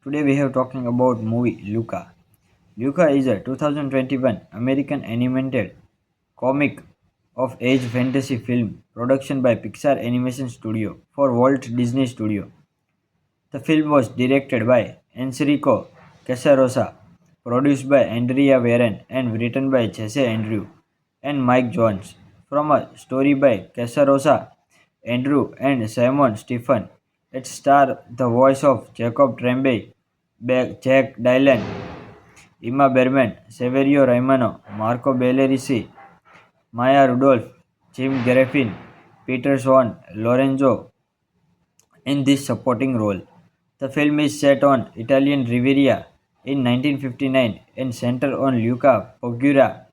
Today we have talking about movie Luca. Luca is a 2021 American animated comic of age fantasy film production by Pixar Animation Studio for Walt Disney Studio. The film was directed by Enrico Casarosa, produced by Andrea Warren and written by Jesse Andrew and Mike Jones. From a story by Casarosa, Andrew and Simon Stephen. It stars the voice of Jacob Tremblay, Jack Dylan, Emma Berman, Severio Romano, Marco Bellerisi, Maya Rudolph, Jim Garafian, Peter Swan, Lorenzo in this supporting role. The film is set on Italian Riviera in 1959 and centers on Luca Pogura,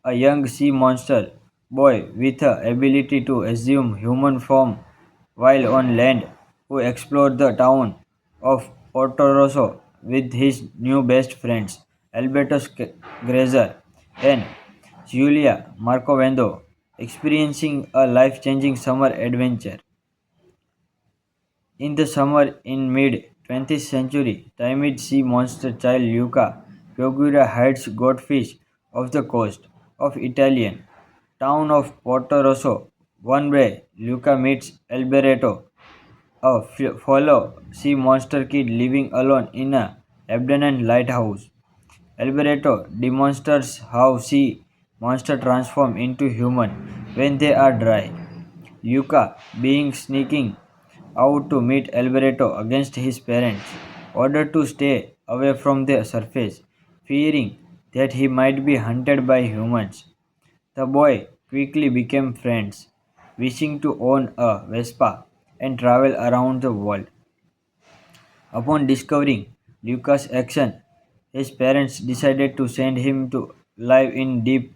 a young sea monster boy with the ability to assume human form while on land, who explored the town of Portorosso with his new best friends Alberto Grazer and Giulia Marcovendo, experiencing a life-changing summer adventure. In the summer in mid-20th century, timid sea monster child Luca Pogura hides goldfish off the coast of Italian town of Porto Rosso. One day, Luca meets Alberto, a fellow sea monster kid living alone in a abandoned lighthouse. Alberto demonstrates how sea monsters transform into human when they are dry. Luca, being sneaking out to meet Alberto against his parents, ordered to stay away from the surface, fearing that he might be hunted by humans. The boy quickly became friends, wishing to own a Vespa and travel around the world. Upon discovering Lucas' action, his parents decided to send him to live in deep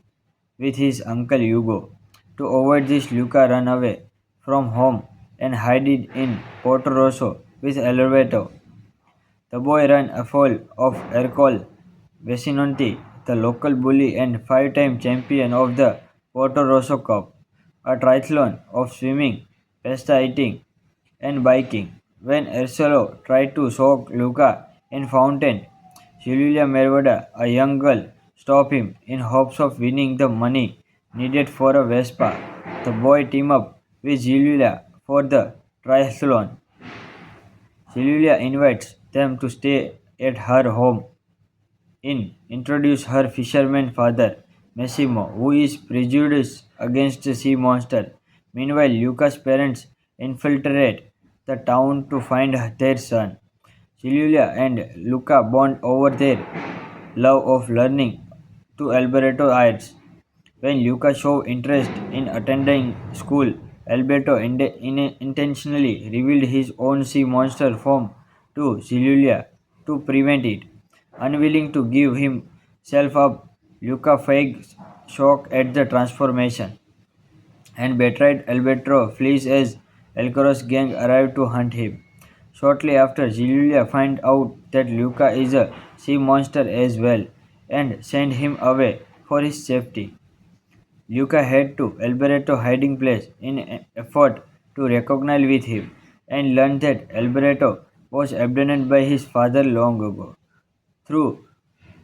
with his uncle Hugo. To avoid this, Luca ran away from home and hid in Porto Rosso with Alberto. The boy ran afoul of Ercole Vesinonti, the local bully and five-time champion of the Porto Rosso Cup, a triathlon of swimming, pasta eating, and biking. When Ercole tried to soak Luca in fountain, Julia Mervada, a young girl, stopped him in hopes of winning the money needed for a Vespa. The boy teamed up with Julia for the triathlon. Julia invites them to stay at her home introduce her fisherman father, Massimo, who is prejudiced against the sea monster. Meanwhile, Luca's parents infiltrate the town to find their son. Julia and Luca bond over their love of learning to Alberto Ayres. When Luca showed interest in attending school, Alberto intentionally revealed his own sea monster form to Julia to prevent it. Unwilling to give himself up, Luca fakes shock at the transformation and betrayed Alberto flees as Alcaraz gang arrive to hunt him. Shortly after, Julia finds out that Luca is a sea monster as well and send him away for his safety. Luca head to Alberto hiding place in an effort to recognize with him and learned that Alberto was abandoned by his father long ago. Through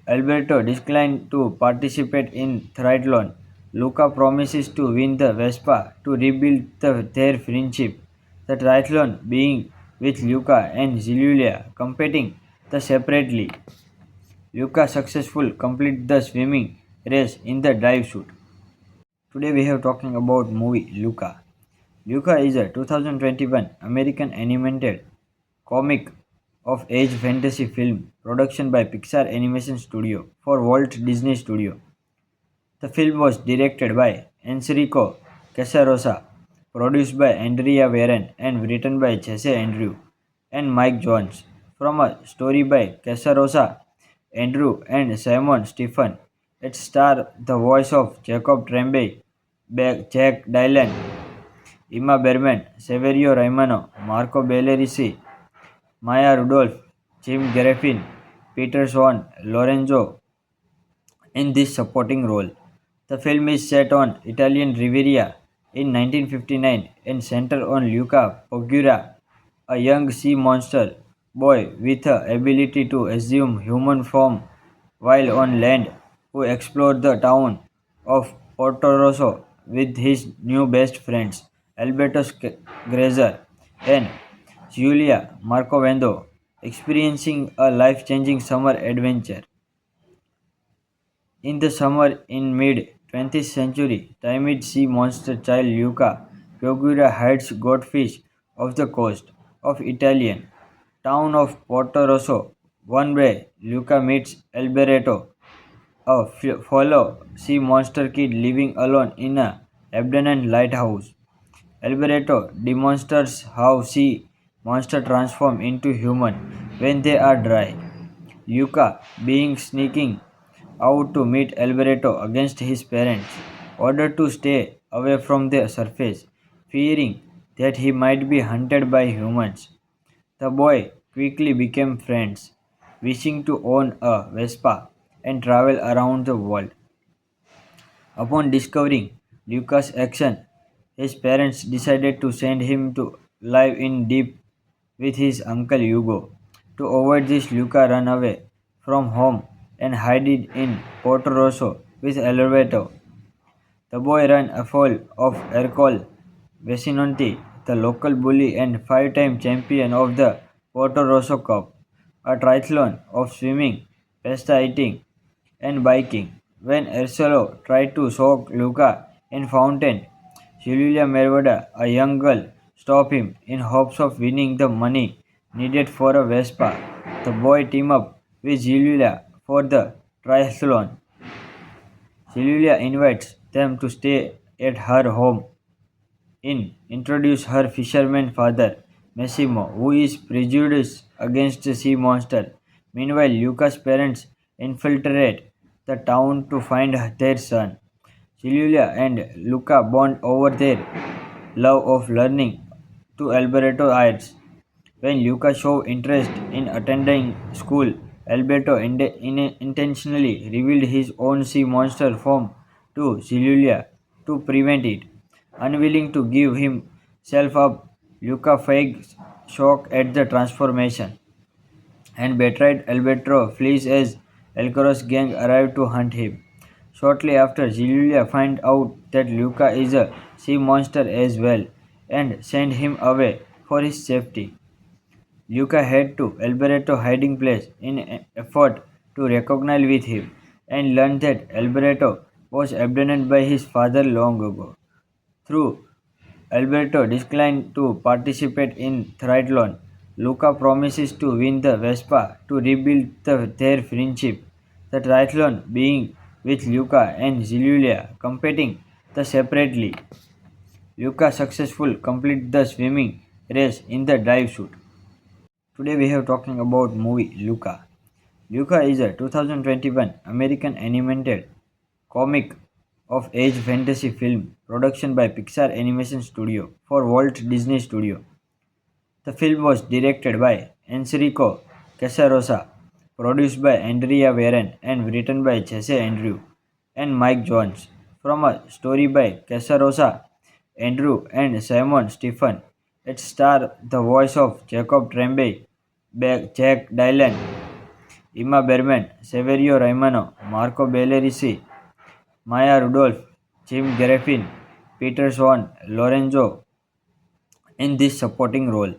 Alberto declined to participate in triathlon. Luca promises to win the Vespa to rebuild their friendship. The triathlon being with Luca and Julia competing the separately. Luca successful complete the swimming race in the dive suit. Today we have talking about movie Luca. Luca is a 2021 American animated comic of age fantasy film production by Pixar Animation Studio for Walt Disney Studio. The film was directed by Enrico Casarosa, produced by Andrea Warren and written by Jesse Andrew and Mike Jones. From a story by Casarosa, Andrew and Simon Stephen. It stars the voice of Jacob Tremblay, Jack Dylan, Emma Berman, Severio Romano, Marco Bellerisi, Maya Rudolph, Jim Garafian, Peter Swan, Lorenzo in this supporting role. The film is set on Italian Riviera in 1959 and centers on Luca Pogura, a young sea monster boy with the ability to assume human form while on land, who explored the town of Porto Rosso with his new best friends, Alberto Grazer and Giulia Marcovendo, experiencing a life-changing summer adventure. In the summer in mid-20th century, timid sea monster child Luca Pogura hides goldfish off the coast of Italian town of Porto Rosso. One day, Luca meets Alberto, a fellow sea monster kid living alone in a abandoned lighthouse. Alberto demonstrates how sea monsters transform into human when they are dry. Luca, being sneaking out to meet Alberto against his parents, ordered to stay away from the surface, fearing that he might be hunted by humans. The boy quickly became friends, wishing to own a Vespa and travel around the world. Upon discovering Lucas' action, his parents decided to send him to live in deep with his uncle Hugo. To avoid this, Luca ran away from home and hid in Porto Rosso with Alberto. The boy ran afoul of Ercole Vesinonti, the local bully and five-time champion of the Porto Rosso Cup, a triathlon of swimming, pasta eating, and biking. When Ercole tried to soak Luca in fountain, Julia Mervada, a young girl, stopped him in hopes of winning the money needed for a Vespa. The boy teamed up with Julia for the triathlon. Julia invites them to stay at her home introduce her fisherman father, Massimo, who is prejudiced against the sea monster. Meanwhile, Luca's parents infiltrate the town to find their son. Julia and Luca bond over their love of learning to Alberto arts. When Luca showed interest in attending school, Alberto intentionally revealed his own sea monster form to Julia to prevent it. Unwilling to give himself up, Luca fakes shock at the transformation and betrayed Alberto flees as Elcoros gang arrive to hunt him. Shortly after, Julia finds out that Luca is a sea monster as well and send him away for his safety. Luca head to Alberto's hiding place in an effort to recognize with him and learned that Alberto was abandoned by his father long ago. Through Alberto declined to participate in triathlon. Luca promises to win the Vespa to rebuild their friendship. The triathlon being with Luca and Giulia competing separately. Luca successful complete the swimming race in the dive suit. Today we have talking about movie Luca. Luca is a 2021 American animated comic of age fantasy film production by Pixar Animation Studio for Walt Disney Studio. The film was directed by Enrico Casarosa, produced by Andrea Warren and written by Jesse Andrew and Mike Jones. From a story by Casarosa, Andrew and Simon Stephen. It stars the voice of Jacob Tremblay, Jack Dylan, Emma Berman, Severio Raimano, Marco Bellerisi, Maya Rudolph, Jim Garafian, Peter Swan, Lorenzo in this supporting role.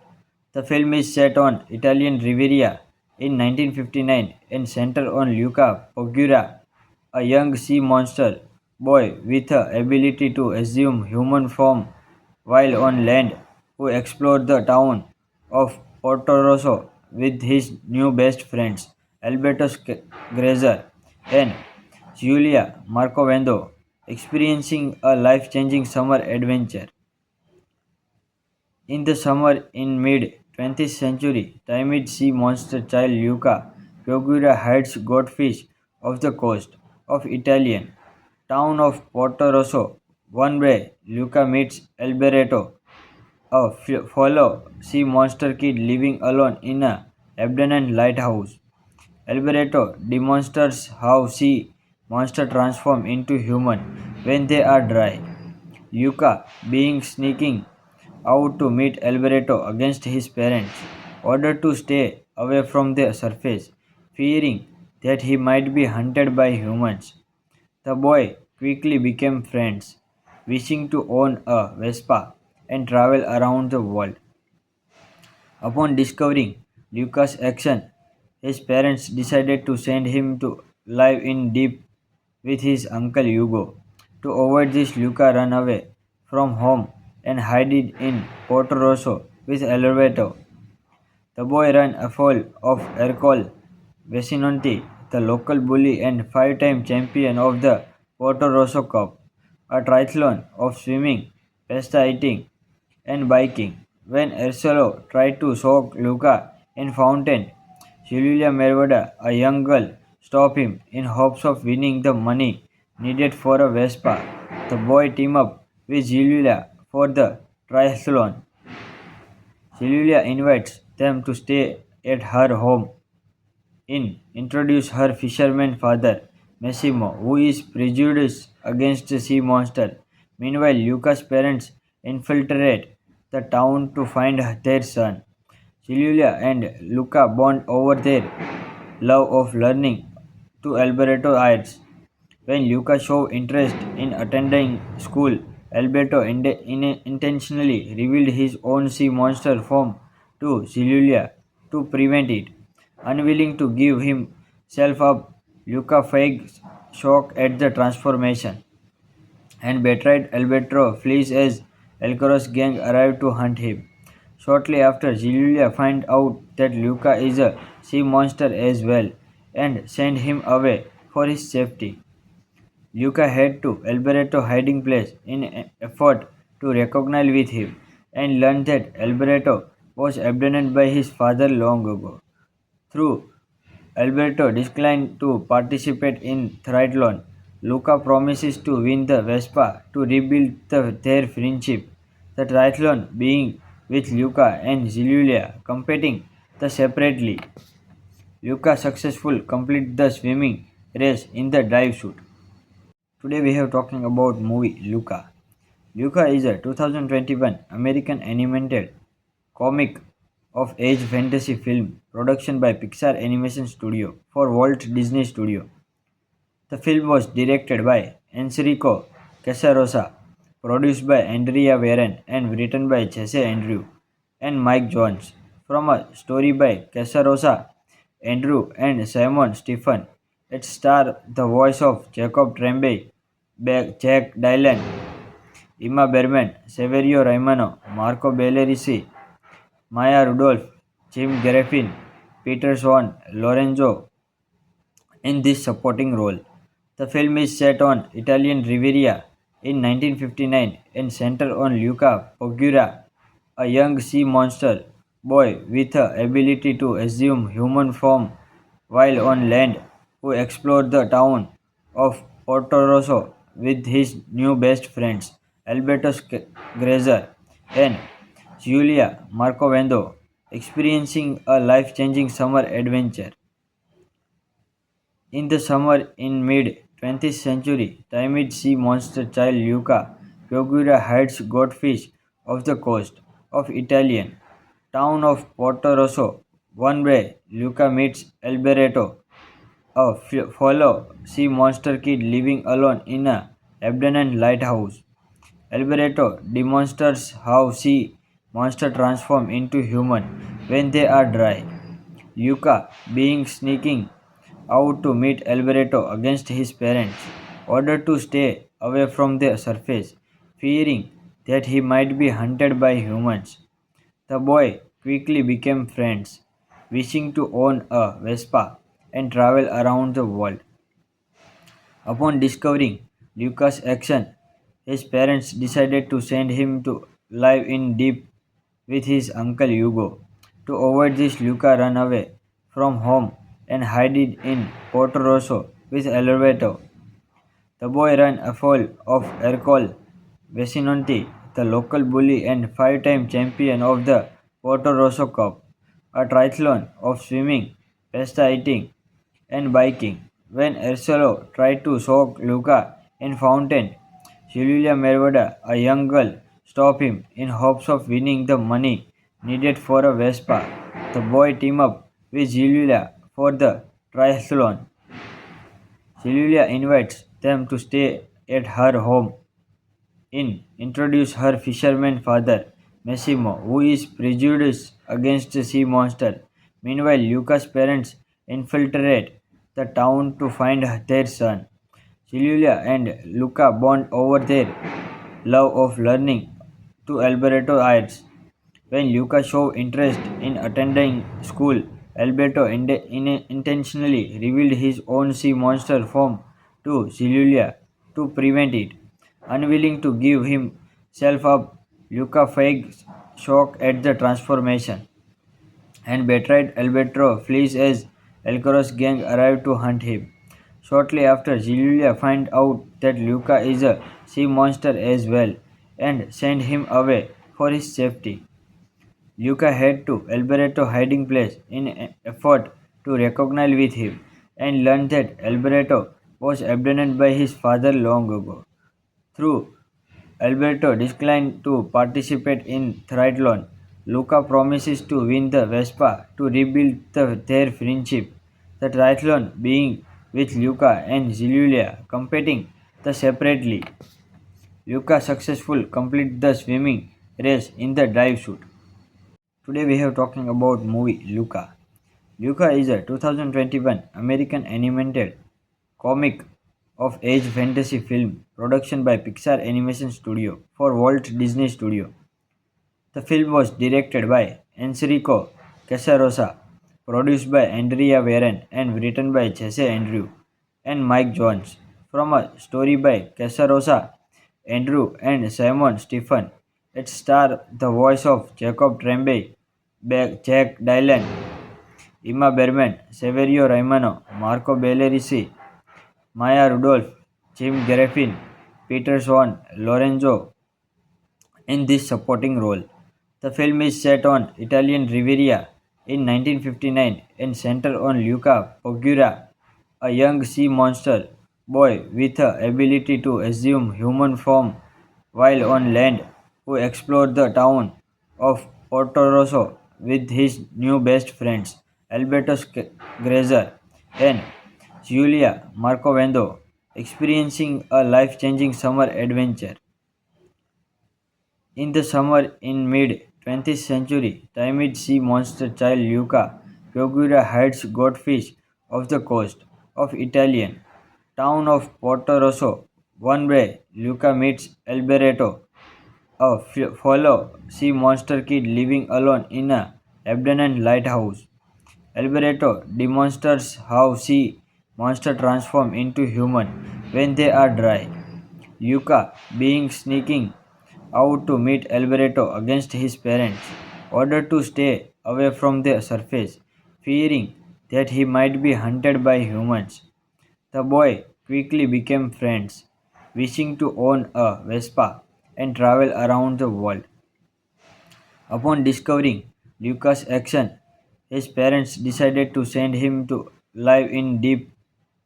The film is set on Italian Riviera in 1959 and centers on Luca Pogura, a young sea monster boy with the ability to assume human form while on land, who explored the town of Porto Rosso with his new best friends, Alberto Grazer and Giulia Marcovendo, experiencing a life-changing summer adventure. In the summer in mid-20th century, timid sea monster child Luca Pogura hides goldfish off the coast of Italian town of Porto Rosso. One day, Luca meets Alberto, a fellow sea monster kid living alone in a abandoned lighthouse. Alberto demonstrates how sea monsters transform into human when they are dry. Luca, being sneaking out to meet Alberto against his parents, ordered to stay away from the surface, fearing that he might be hunted by humans. The boy quickly became friends, wishing to own a Vespa and travel around the world. Upon discovering Lucas' action, his parents decided to send him to live in deep with his uncle Hugo. To avoid this, Luca ran away from home and hid in Porto Rosso with Alberto. The boy ran afoul of Ercole Vesinonti, the local bully and five-time champion of the Porto Rosso Cup, a triathlon of swimming, pasta eating, and biking. When Ercolo tried to soak Luca in fountain, Julia Mervada, a young girl, stopped him in hopes of winning the money needed for a Vespa. The boy teamed up with Julia for the triathlon. Julia invites them to stay at her home introduce her fisherman father, Massimo, who is prejudiced against the sea monster. Meanwhile, Luca's parents infiltrate the town to find their son. Julia and Luca bond over their love of learning to Alberto Ayres. When Luca showed interest in attending school, Alberto intentionally revealed his own sea monster form to Julia to prevent it. Unwilling to give himself up, Luca fakes shock at the transformation and betrayed Alberto flees as Elcoros gang arrive to hunt him. Shortly after, Julia finds out that Luca is a sea monster as well and send him away for his safety. Luca head to Alberto hiding place in an effort to recognize with him and learned that Alberto was abandoned by his father long ago. Through Alberto declined to participate in triathlon. Luca promises to win the Vespa to rebuild their friendship. The triathlon being with Luca and Julia competing separately. Luca successfully completed the swimming race in the dive suit. Today we have talking about movie Luca. Luca is a 2021 American animated comic of age fantasy film production by Pixar Animation Studio for Walt Disney Studio. The film was directed by Enrico Casarosa, produced by Andrea Warren and written by Jesse Andrew and Mike Jones. From a story by Casarosa, Andrew and Simon Stephen. It stars the voice of Jacob Tremblay, Jack Dylan, Emma Berman, Severio Romano, Marco Bellerisi, Maya Rudolph, Jim Garafian, Peter Swan, Lorenzo in this supporting role. The film is set on Italian Riviera in 1959 and centers on Luca Pogura, a young sea monster boy with the ability to assume human form while on land, who explores the town of Porto Rosso with his new best friends Alberto Grazer and Giulia Marcovendo, experiencing a life-changing summer adventure. In the summer in mid-20th century, timid sea monster child Luca Pogura hides goldfish off the coast of Italian town of Porto Rosso. One day, Luca meets Alberto, a fellow sea monster kid living alone in a abandoned lighthouse. Alberto demonstrates how sea monsters transform into human when they are dry. Luca, being sneaking out to meet Alberto against his parents, ordered to stay away from the surface, fearing that he might be hunted by humans. The boy quickly became friends, wishing to own a Vespa and travel around the world. Upon discovering Lucas' action, his parents decided to send him to live in deep with his uncle Hugo. To avoid this, Luca ran away from home and hid in Porto Rosso with Alberto. The boy ran afoul of Ercole Vesinonti, the local bully and five-time champion of the Porto Rosso Cup, a triathlon of swimming, pasta eating, and biking. When Ercolo tried to soak Luca in fountain, Julia Mervada, a young girl, stopped him in hopes of winning the money needed for a Vespa. The boy teamed up with Julia for the triathlon. Julia invites them to stay at her home introduce her fisherman father, Massimo, who is prejudiced against the sea monster. Meanwhile, Luca's parents infiltrate the town to find their son. Julia and Luca bond over their love of learning to Alberto adds. When Luca shows interest in attending school, Alberto intentionally revealed his own sea monster form to Julia to prevent it. Unwilling to give himself up, Luca fakes shock at the transformation and betrayed Alberto flees as Alcaraz gang arrive to hunt him. Shortly after, Julia finds out that Luca is a sea monster as well and send him away for his safety. Luca head to Alberto hiding place in an effort to recognize with him and learned that Alberto was abandoned by his father long ago. Through Alberto declined to participate in triathlon. Luca promises to win the Vespa to rebuild their friendship. The triathlon being with Luca and Giulia competing the separately. Luca successful complete the swimming race in the dive suit. Today we have talking about movie Luca. Luca is a 2021 American animated comic of age fantasy film production by Pixar Animation Studio for Walt Disney Studio. The film was directed by Enrico Casarosa, produced by Andrea Warren and written by Jesse Andrew and Mike Jones. From a story by Casarosa, Andrew and Simon Stephen. It stars the voice of Jacob Tremblay, Jack Dylan, Emma Berman, Severio Romano, Marco Bellerisi, Maya Rudolph, Jim Garafian, Peter Swan, Lorenzo in this supporting role. The film is set on Italian Riviera in 1959 and centers on Luca Pogura, a young sea monster boy with the ability to assume human form while on land, who explored the town of Porto Rosso with his new best friends Alberto Grazer and Giulia Marcovendo, experiencing a life-changing summer adventure. In the summer in mid-20th century, timid sea monster child Luca Pogura hides goldfish off the coast of Italian town of Porto Rosso. One day, Luca meets Alberto, a fellow sea monster kid living alone in a abandoned lighthouse. Alberto demonstrates how sea monsters transform into human when they are dry. Luca, being sneaking out to meet Alberto against his parents, ordered to stay away from the surface, fearing that he might be hunted by humans. The boy quickly became friends, wishing to own a Vespa and travel around the world. Upon discovering Lucas' action, his parents decided to send him to live in deep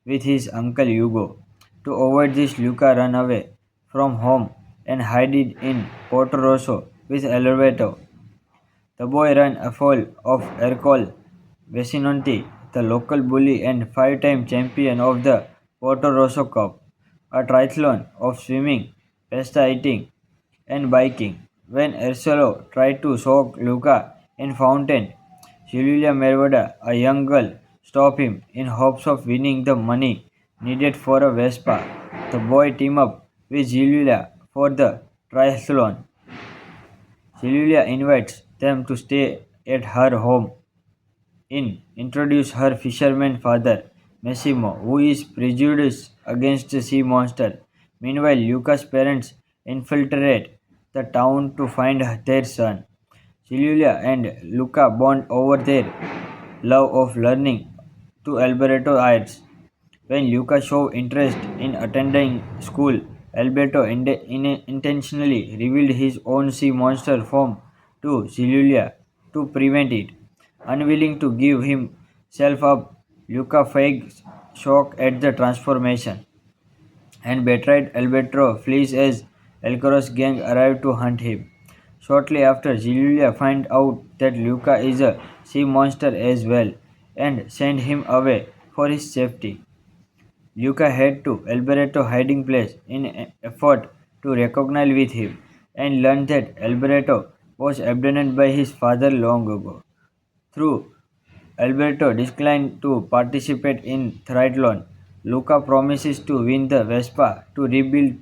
with his uncle Hugo. To avoid this, Luca ran away from home and hid in Porto Rosso with Alberto. The boy ran afoul of Ercole Vesinonti, the local bully and five-time champion of the Porto Rosso Cup, a triathlon of swimming, pasta eating, and biking. When Ercole tried to soak Luca in fountain, Julia Mervada, a young girl, stopped him in hopes of winning the money needed for a Vespa. The boy teamed up with Julia for the triathlon. Julia invites them to stay at her home introduce her fisherman father, Massimo, who is prejudiced against the sea monster. Meanwhile, Luca's parents infiltrate the town to find their son. Julia and Luca bond over their love of learning to Alberto adds. When Luca shows interest in attending school, Alberto intentionally revealed his own sea monster form to Julia to prevent it. Unwilling to give himself up, Luca fakes shock at the transformation and betrayed Alberto flees as Alcaraz gang arrive to hunt him. Shortly after, Julia finds out that Luca is a sea monster as well and sent him away for his safety. Luca head to Alberto's hiding place in an effort to recognize with him and learned that Alberto was abandoned by his father long ago. Through Alberto declined to participate in triathlon. Luca promises to win the Vespa to rebuild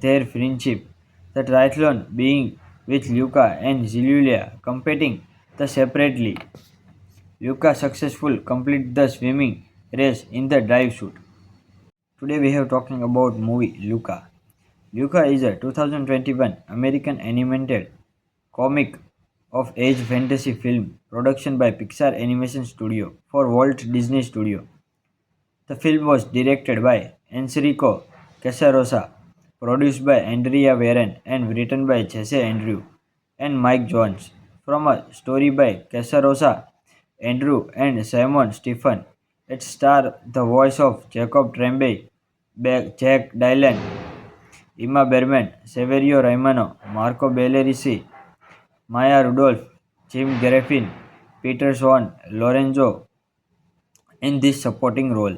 their friendship. The triathlon being with Luca and Giulia competing separately. Luca successful complete the swimming race in the dive suit. Today we have talking about movie Luca. Luca is a 2021 American animated comic of age fantasy film production by Pixar Animation Studio for Walt Disney Studio. The film was directed by Enrico Casarosa, produced by Andrea Warren and written by Jesse Andrew and Mike Jones. From a story by Casarosa, Andrew and Simon Stephen. It stars the voice of Jacob Tremblay, Jack Dylan, Emma Berman, Severio Romano, Marco Bellerisi, Maya Rudolph, Jim Garafian, Peter Swan, Lorenzo in this supporting role.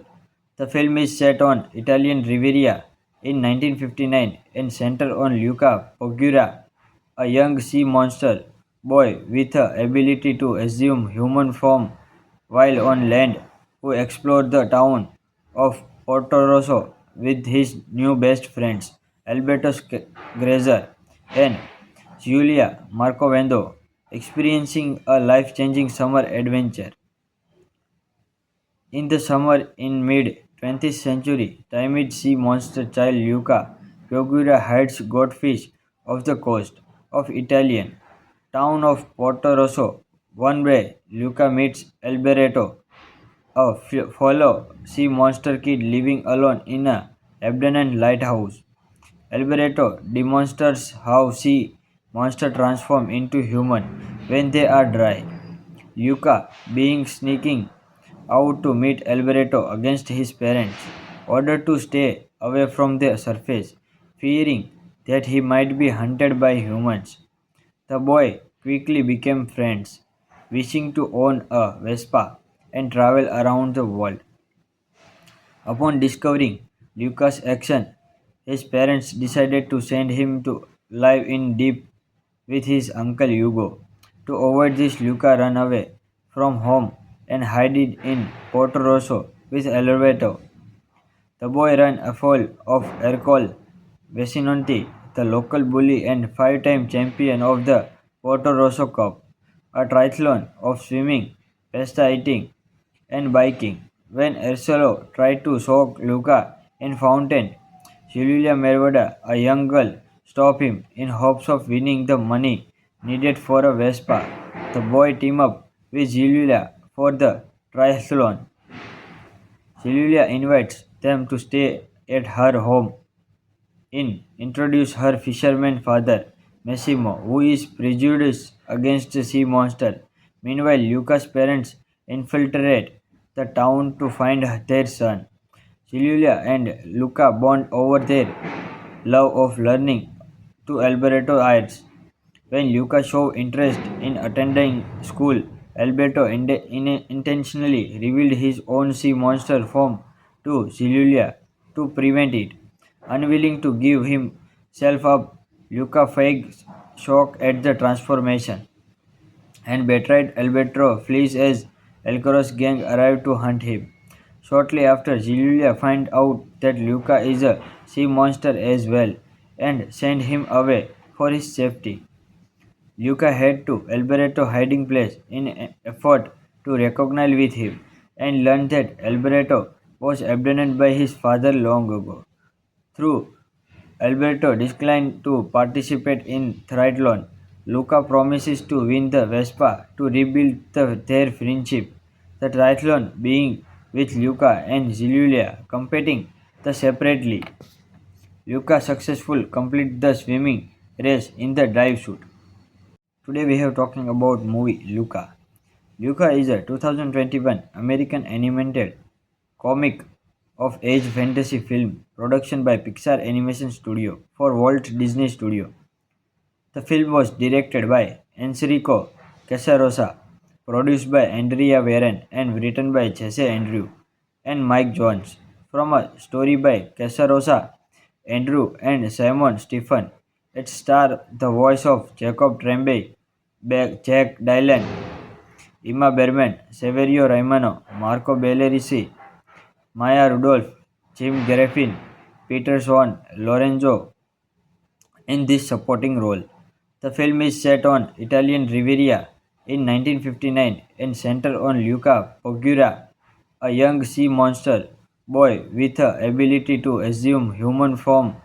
The film is set on Italian Riviera in 1959 and centers on Luca Pogura, a young sea monster boy with the ability to assume human form while on land, who explored the town of Porto Rosso with his new best friends Alberto Grazer and Giulia Marcovendo, experiencing a life-changing summer adventure. In the summer in mid-20th century, timid sea monster child Luca Pogura hides goldfish off the coast of Italian town of Porto Rosso. One day, Luca meets Alberto, a fellow sea monster kid living alone in a abandoned lighthouse. Alberto demonstrates how sea monsters transform into human when they are dry. Luca, being sneaking out to meet Alberto against his parents, ordered to stay away from the surface, fearing that he might be hunted by humans. The boy quickly became friends, wishing to own a Vespa and travel around the world. Upon discovering Lucas' action, his parents decided to send him to live in deep with his uncle Hugo. To avoid this, Luca ran away from home and hid in Porto Rosso with Alberto. The boy ran afoul of Ercole Vesinonti, the local bully and five-time champion of the Porto Rosso Cup, a triathlon of swimming, pasta eating, and biking. When Ercole tried to soak Luca in fountain, Julia Mervada, a young girl, stopped him in hopes of winning the money needed for a Vespa. The boy teamed up with Julia for the triathlon. Julia invites them to stay at her home introduce her fisherman father, Massimo, who is prejudiced against the sea monster. Meanwhile, Luca's parents infiltrate the town to find their son. Julia and Luca bond over their love of learning to Alberto Ayres. When Luca showed interest in attending school, Alberto intentionally revealed his own sea monster form to Julia to prevent it. Unwilling to give himself up, Luca fakes shock at the transformation and betrayed Alberto flees as Alcaraz gang arrive to hunt him. Shortly after, Julia finds out that Luca is a sea monster as well and send him away for his safety. Luca head to Alberto's hiding place in an effort to recognize with him and learned that Alberto was abandoned by his father long ago. Through Alberto declined to participate in triathlon. Luca promises to win the Vespa to rebuild their friendship. The triathlon being with Luca and Giulia competing separately. Luca successful complete the swimming race in the dive suit. Today we have talking about movie Luca. Luca is a 2021 American animated comic of age fantasy film production by Pixar Animation Studio for Walt Disney Studio. The film was directed by Enrico Casarosa, produced by Andrea Warren and written by Jesse Andrew and Mike Jones, from a story by Casarosa, Andrew, and Simon Stephen. It stars the voice of Jacob Tremblay, Jack Dylan, Emma Berman, Severio Raimano, Marco Bellerisi, Maya Rudolph, Jim Garafian, Peter Swan, Lorenzo in this supporting role. The film is set on Italian Riviera in 1959 and centers on Luca Pogura, a young sea monster boy with the ability to assume human form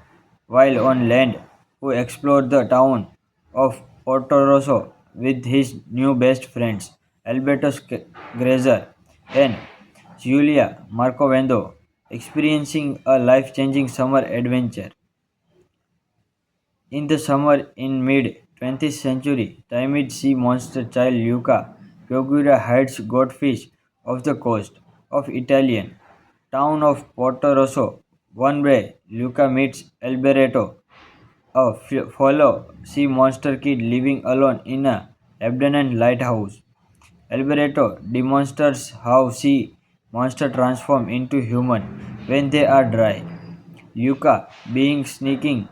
while on land, who explored the town of Porto Rosso with his new best friends Alberto Grazer and Giulia Marcovendo, experiencing a life-changing summer adventure. In the summer in mid-20th century, timid sea monster child Luca Pogura hides goldfish off the coast of Italian town of Porto Rosso. One day, Luca meets Alberto, a fellow sea monster kid living alone in a abandoned lighthouse. Alberto demonstrates how sea monsters transform into human when they are dry. Luca, being sneaking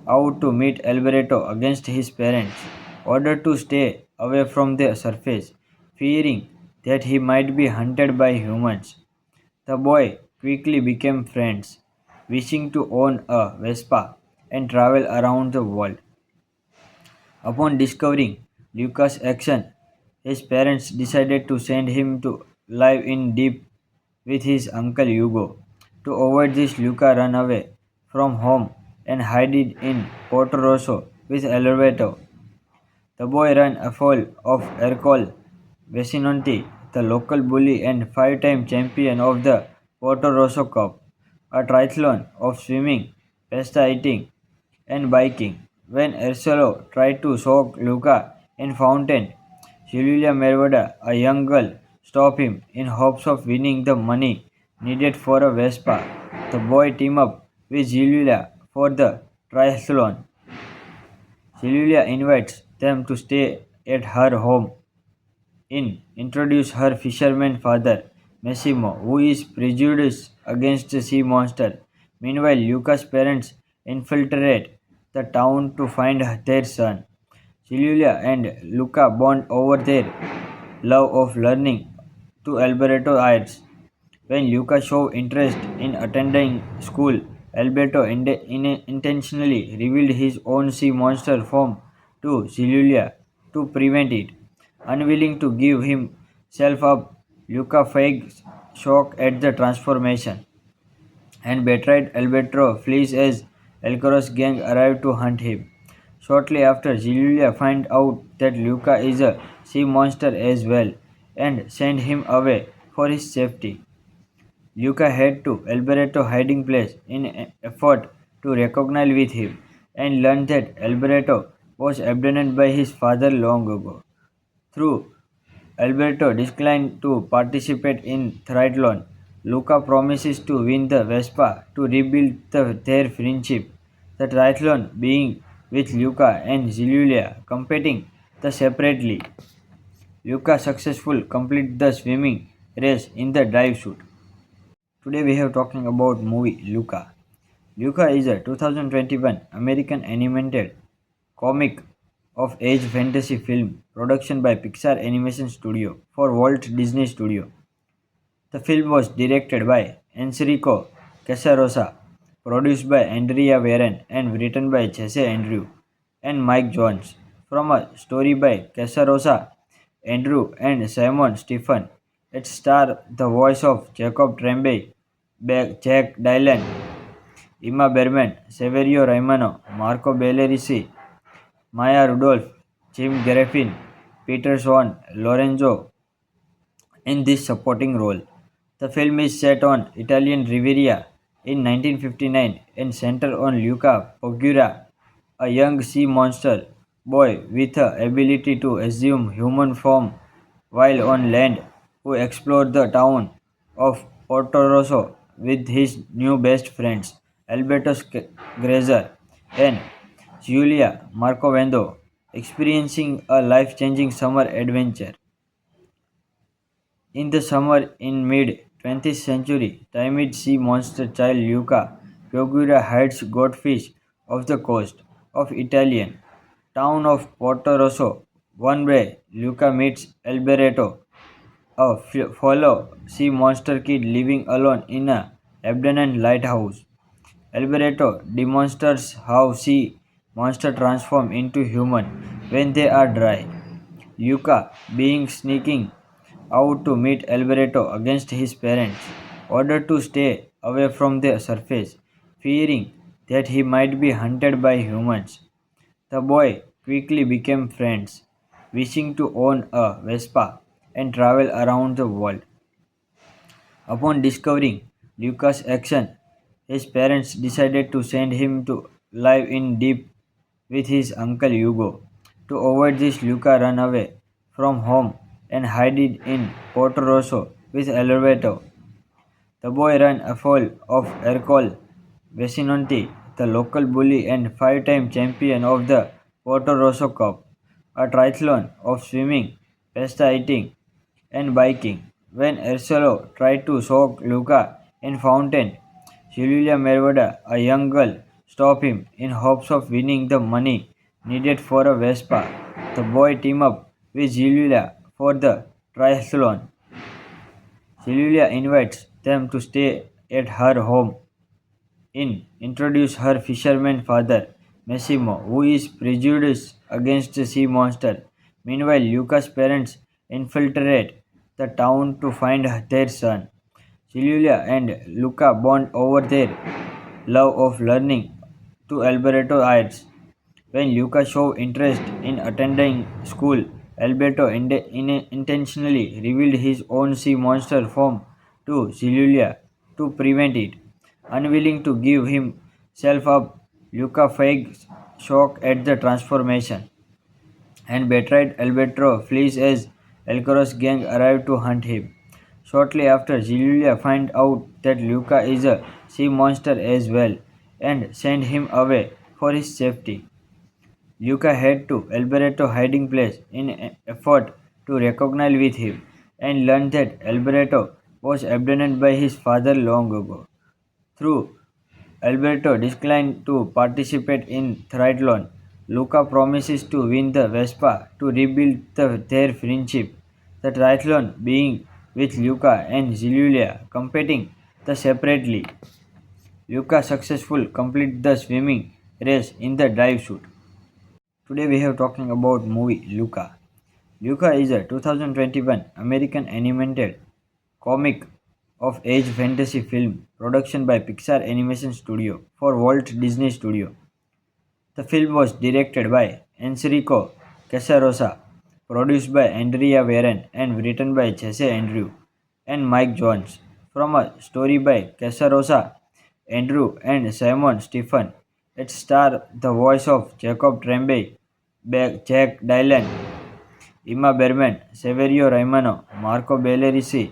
out to meet Alberto against his parents, ordered to stay away from the surface, fearing that he might be hunted by humans. The boy quickly became friends, wishing to own a Vespa and travel around the world. Upon discovering Lucas' action, his parents decided to send him to live in deep with his uncle Hugo. To avoid this, Luca ran away from home and hid in Porto Rosso with Alberto. The boy ran afoul of Ercole Vesinonti, the local bully and five-time champion of the Porto Rosso Cup, a triathlon of swimming, pasta eating, and biking. When Ercole tried to soak Luca in fountain, Julia Mervada, a young girl, stopped him in hopes of winning the money needed for a Vespa. The boy teamed up with Julia for the triathlon. Julia invites them to stay at her home introduce her fisherman father, Massimo, who is prejudiced against the sea monster. Meanwhile, Luca's parents infiltrate the town to find their son. Julia and Luca bond over their love of learning to Alberto arts. When Luca showed interest in attending school, Alberto intentionally revealed his own sea monster form to Julia to prevent it. Unwilling to give himself up, Luca fakes shock at the transformation and betrayed Alberto flees as Elcoros gang arrive to hunt him. Shortly after, Julia finds out that Luca is a sea monster as well and send him away for his safety. Luca head to Alberto's hiding place in an effort to recognize with him and learned that Alberto was abandoned by his father long ago. Through Alberto declined to participate in triathlon. Luca promises to win the Vespa to rebuild their friendship. The triathlon being with Luca and Giulia competing the separately. Luca successful complete the swimming race in the dive suit. Today we have talking about movie Luca. Luca is a 2021 American animated comic of age fantasy film production by Pixar Animation Studio for Walt Disney Studio. The film was directed by Enrico Casarosa, produced by Andrea Warren and written by Jesse Andrew and Mike Jones, from a story by Casarosa, Andrew and Simon Stephen. It stars the voice of Jacob Tremblay, Jack Dylan, Emma Berman, Severio Raimano, Marco Bellerisi, Maya Rudolph, Jim Garafian, Peter Swan, Lorenzo in this supporting role. The film is set on Italian Riviera in 1959 and centers on Luca Pogura, a young sea monster boy with the ability to assume human form while on land, who explored the town of Porto Rosso with his new best friends Alberto Grazer and Giulia Marcovendo, experiencing a life-changing summer adventure. In the summer in mid-20th century, timid sea monster child Luca Pogura hides goldfish off the coast of Italian town of Porto Rosso. One day, Luca meets Alberto, a fellow sea monster kid living alone in a abandoned lighthouse. Alberto demonstrates how sea monsters transform into human when they are dry. Yuka, being sneaking out to meet Alberto against his parents, ordered to stay away from the surface, fearing that he might be hunted by humans. The boy quickly became friends, wishing to own a Vespa and travel around the world. Upon discovering Lucas' action, his parents decided to send him to live in deep with his uncle Hugo. To avoid this, Luca ran away from home and hid in Porto Rosso with Alberto. The boy ran afoul of Ercole Vesinonti, the local bully and five-time champion of the Porto Rosso Cup, a triathlon of swimming, pasta eating, and biking. When Ercolo tried to soak Luca in fountain, Julia Mervada, a young girl, stopped him in hopes of winning the money needed for a Vespa. The boy teamed up with Julia for the triathlon. Julia invites them to stay at her home in introduce her fisherman father, Massimo, who is prejudiced against the sea monster. Meanwhile, Luca's parents infiltrate the town to find their son. Julia and Luca bond over their love of learning to Alberto Ayres. When Luca showed interest in attending school, Alberto intentionally revealed his own sea monster form to Julia to prevent it. Unwilling to give himself up, Luca fakes shock at the transformation and betrayed Alberto flees as Alcaraz gang arrive to hunt him. Shortly after, Julia finds out that Luca is a sea monster as well and send him away for his safety. Luca head to Alberto hiding place in an effort to recognize with him and learned that Alberto was abandoned by his father long ago. Through Alberto declined to participate in triathlon. Luca promises to win the Vespa to rebuild their friendship. The triathlon being with Luca and Julia competing the separately. Luca successful complete the swimming race in the dive suit. Today we have talking about movie Luca. Luca is a 2021 American animated comic of age fantasy film production by Pixar Animation Studio for Walt Disney Studio. The film was directed by Enrico Casarosa, produced by Andrea Warren and written by Jesse Andrew and Mike Jones. From a story by Casarosa, Andrew and Simon Stephen. It stars the voice of Jacob Tremblay, Jack Dylan, Emma Berman, Severio Romano, Marco Bellerisi,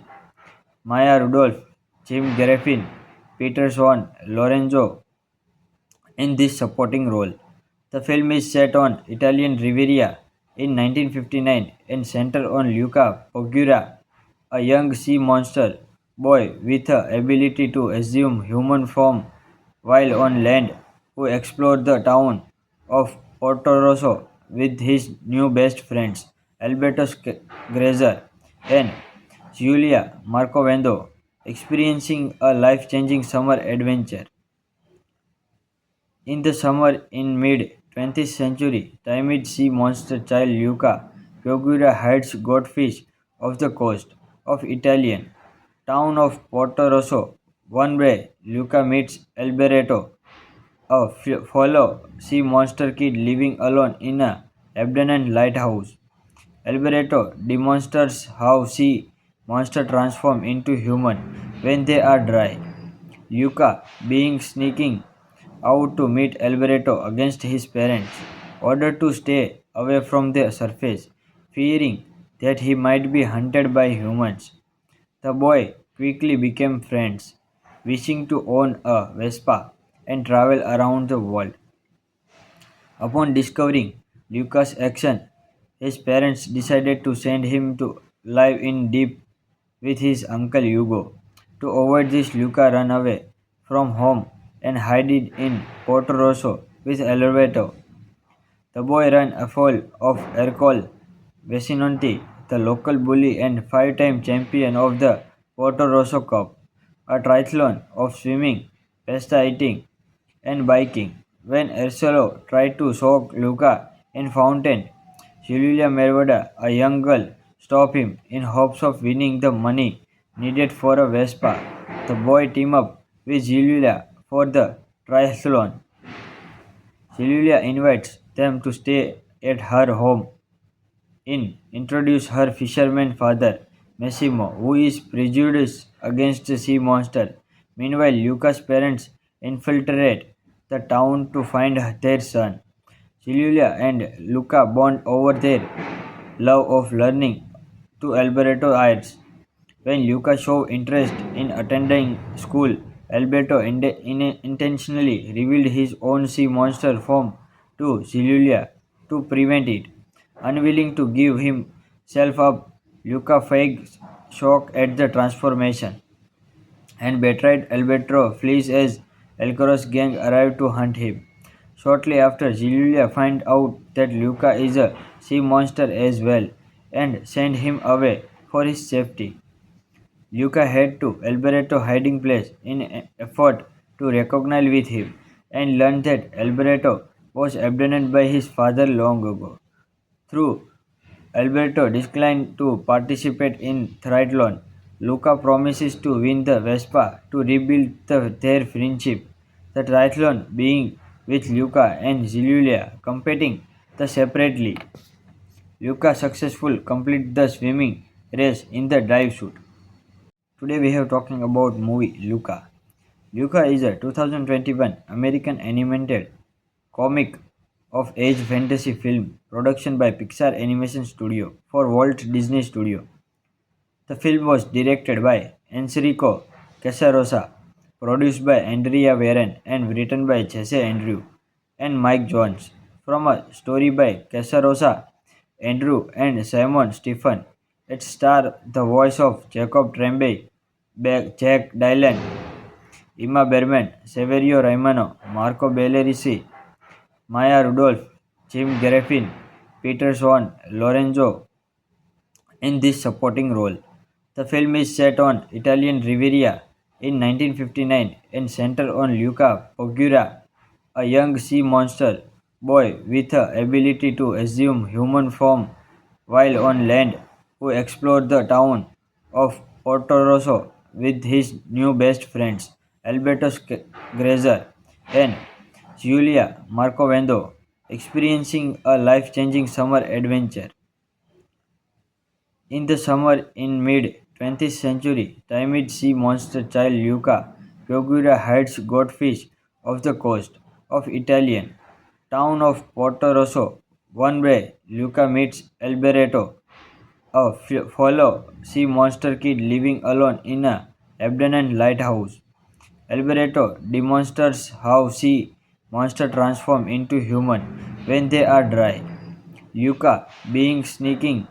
Maya Rudolph, Jim Garafian, Peter Swan, Lorenzo in this supporting role. The film is set on Italian Riviera in 1959 and centers on Luca Pogura, a young sea monster boy with the ability to assume human form while on land, who explored the town of Porto Rosso with his new best friends Alberto Grazer and Giulia Marcovendo, experiencing a life-changing summer adventure. In the summer in mid-20th century, timid sea monster child Luca Pogura hides goldfish off the coast of Italian town of Porto Rosso. One day, Luca meets Alberto, a fellow sea monster kid living alone in a abandoned lighthouse. Alberto demonstrates how sea monsters transform into human when they are dry. Luca, being sneaking out to meet Alberto against his parents, ordered to stay away from the surface, fearing that he might be hunted by humans. The boy quickly became friends, wishing to own a Vespa and travel around the world. Upon discovering Lucas' action, his parents decided to send him to live in deep with his uncle Hugo. To avoid this, Luca ran away from home and hid in Porto Rosso with Alberto. The boy ran afoul of Ercole Vesinonti, the local bully and five-time champion of the Porto Rosso Cup, a triathlon of swimming, pasta eating, and biking. When Ercolo tried to soak Luca in fountain, Julia Mervada, a young girl, stopped him in hopes of winning the money needed for a Vespa. The boy teamed up with Julia for the triathlon. Julia invites them to stay at her home introduce her fisherman father, Massimo, who is prejudiced against the sea monster. Meanwhile, Luca's parents infiltrate the town to find their son. Julia and Luca bond over their love of learning to Alberto Ayres. When Luca showed interest in attending school, Alberto intentionally revealed his own sea monster form to Julia to prevent it. Unwilling to give himself up, Luca fakes shock at the transformation and betrayed Alberto flees as Elcoros gang arrive to hunt him. Shortly after, Julia finds out that Luca is a sea monster as well and send him away for his safety. Luca head to Alberto hiding place in an effort to recognize with him and learned that Alberto was abandoned by his father long ago. Through Alberto declined to participate in triathlon. Luca promises to win the Vespa to rebuild their friendship. The triathlon being with Luca and Julia competing the separately. Luca successful complete the swimming race in the dive suit. Today we have talking about movie Luca. Luca is a 2021 American animated comic of age fantasy film production by Pixar Animation Studio for Walt Disney Studio. The film was directed by Enrico Casarosa, produced by Andrea Warren and written by Jesse Andrew and Mike Jones. From a story by Casarosa, Andrew and Simon Stephen. It stars the voice of Jacob Tremblay, Jack Dylan, Emma Berman, Severio Raimano, Marco Bellerisi, Maya Rudolph, Jim Garafian, Peter Swan, Lorenzo in this supporting role. The film is set on Italian Riviera in 1959 and centers on Luca Pogura, a young sea monster boy with the ability to assume human form while on land, who explored the town of Porto Rosso with his new best friends Alberto Grazer and Giulia Marcovendo, experiencing a life-changing summer adventure. In the summer in mid-20th century, timid sea monster child Luca Pogura hides goldfish off the coast of Italian town of Porto Rosso. One day, Luca meets Alberto, a fellow sea monster kid living alone in a abandoned lighthouse. Alberto demonstrates how sea monsters transform into human when they are dry. Luca, being sneaking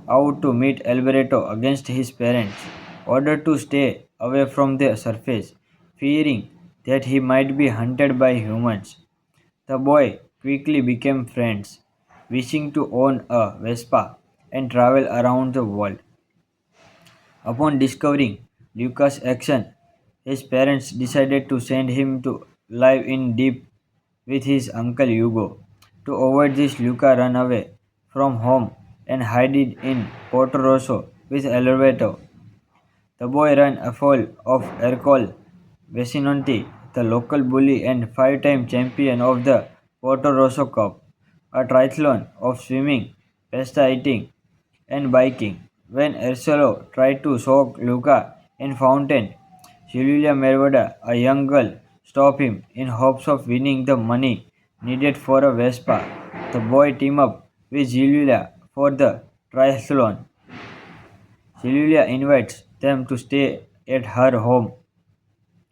out to meet Alberto against his parents, ordered to stay away from the surface, fearing that he might be hunted by humans. The boy quickly became friends, wishing to own a Vespa and travel around the world. Upon discovering Lucas' action, his parents decided to send him to live in deep with his uncle Hugo. To avoid this, Luca ran away from home and hid in Porto Rosso with Alberto. The boy ran afoul of Ercole Vesinonti, the local bully and five-time champion of the Porto Rosso Cup, a triathlon of swimming, pasta eating, and biking. When Ercolo tried to soak Luca in fountain, Julia Mervada, a young girl, stopped him in hopes of winning the money needed for a Vespa. The boy teamed up with Julia for the triathlon. Julia invites them to stay at her home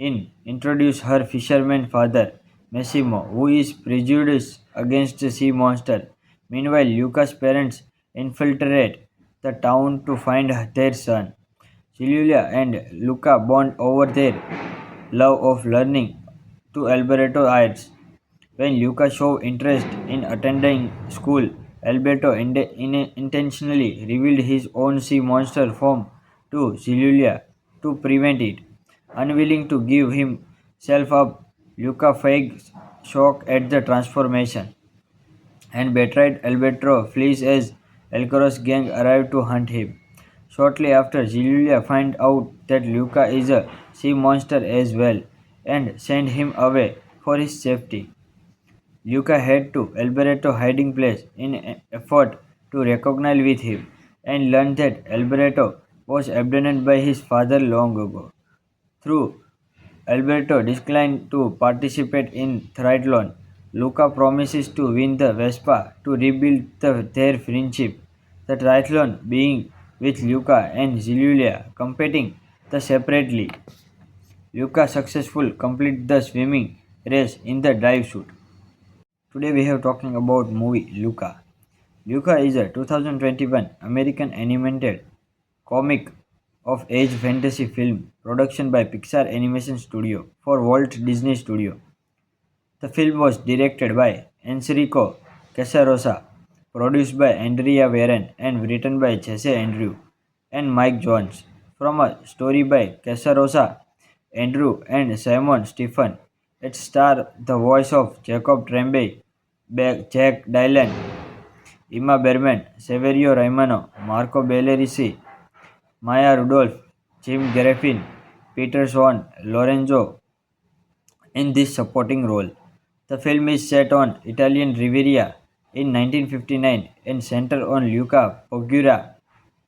introduce her fisherman father, Massimo, who is prejudiced against the sea monster. Meanwhile, Luca's parents infiltrate the town to find their son. Julia and Luca bond over their love of learning to Alberto adds. When Luca showed interest in attending school, Alberto intentionally revealed his own sea monster form to Julia to prevent it. Unwilling to give himself up, Luca fakes shock at the transformation and betrayed Alberto flees as Elcoros gang arrive to hunt him. Shortly after, Julia finds out that Luca is a sea monster as well and send him away for his safety. Luca head to Alberto hiding place in an effort to recognize with him and learned that Alberto was abandoned by his father long ago. Through Alberto declined to participate in triathlon. Luca promises to win the Vespa to rebuild their friendship. The triathlon being with Luca and Julia competing the separately. Luca successful complete the swimming race in the dive suit. Today we have talking about movie Luca. Luca is a 2021 American animated comic of age fantasy film production by Pixar Animation Studio for Walt Disney Studio. The film was directed by Enrico Casarosa, produced by Andrea Warren and written by Jesse Andrew and Mike Jones. From a story by Casarosa, Andrew and Simon Stephen. It stars the voice of Jacob Tremblay, Jack Dylan, Emma Berman, Severio Raimano, Marco Bellerisi, Maya Rudolph, Jim Garafian, Peter Swan, Lorenzo in this supporting role. The film is set on Italian Riviera in 1959 and centers on Luca Pogura,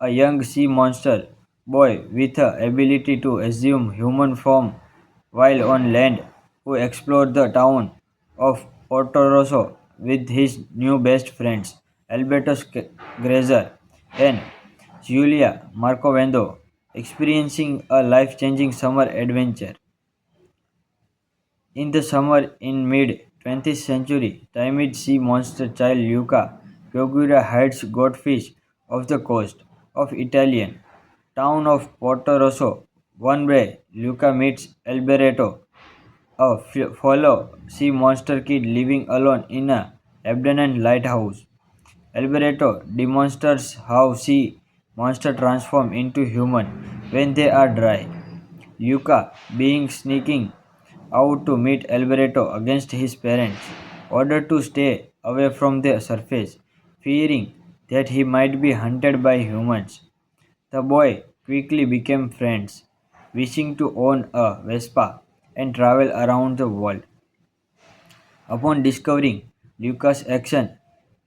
a young sea monster boy with the ability to assume human form while on land, who explores the town of Portorosso with his new best friends Alberto Grazer and Giulia Marcovendo, experiencing a life-changing summer adventure. In the summer in mid-20th century, timid sea monster child Luca Pogura hides goldfish off the coast of Italian town of Porto Rosso. One day, Luca meets Alberto, a fellow sea monster kid living alone in a abandoned lighthouse. Alberto demonstrates how sea monsters transform into human when they are dry. Luca, being sneaking out to meet Alberto against his parents, ordered to stay away from the surface, fearing that he might be hunted by humans. The boy quickly became friends, wishing to own a Vespa and travel around the world. Upon discovering Lucas' action,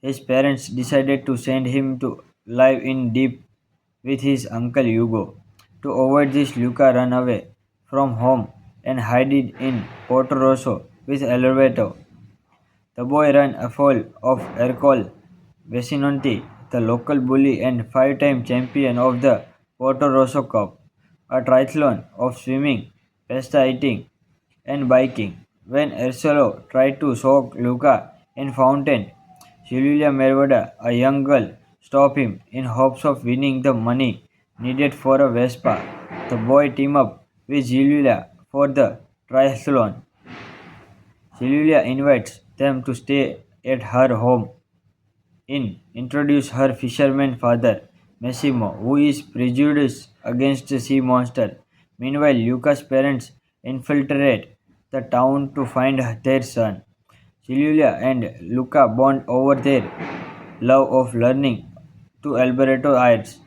his parents decided to send him to live in deep with his uncle Hugo. To avoid this, Luca ran away from home and hid in Porto Rosso with Alberto. The boy ran afoul of Ercole Vesinonti, the local bully and five-time champion of the Porto Rosso Cup, a triathlon of swimming, pasta eating, and biking. When Ercole tried to soak Luca in fountain, Julia Mervada, a young girl, stopped him in hopes of winning the money needed for a Vespa. The boy teamed up with Julia for the triathlon. Julia invites them to stay at her home introduce her fisherman father, Massimo, who is prejudiced against the sea monster. Meanwhile, Luca's parents infiltrate the town to find their son. Julia and Luca bond over their love of learning to Alberto adds.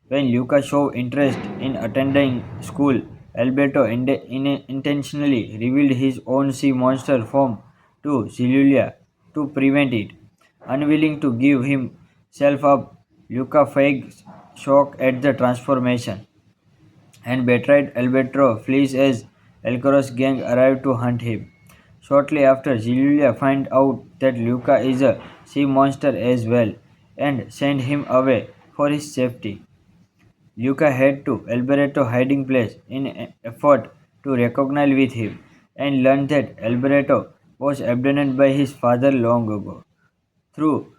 When Luca showed interest in attending school, Alberto intentionally revealed his own sea monster form to Julia to prevent it. Unwilling to give himself up, Luca fakes shock at the transformation and betrayed Alberto flees as Elcoros gang arrive to hunt him. Shortly after, Julia finds out that Luca is a sea monster as well and send him away for his safety. Luca head to Alberto hiding place in an effort to recognize with him and learned that Alberto was abandoned by his father long ago. Through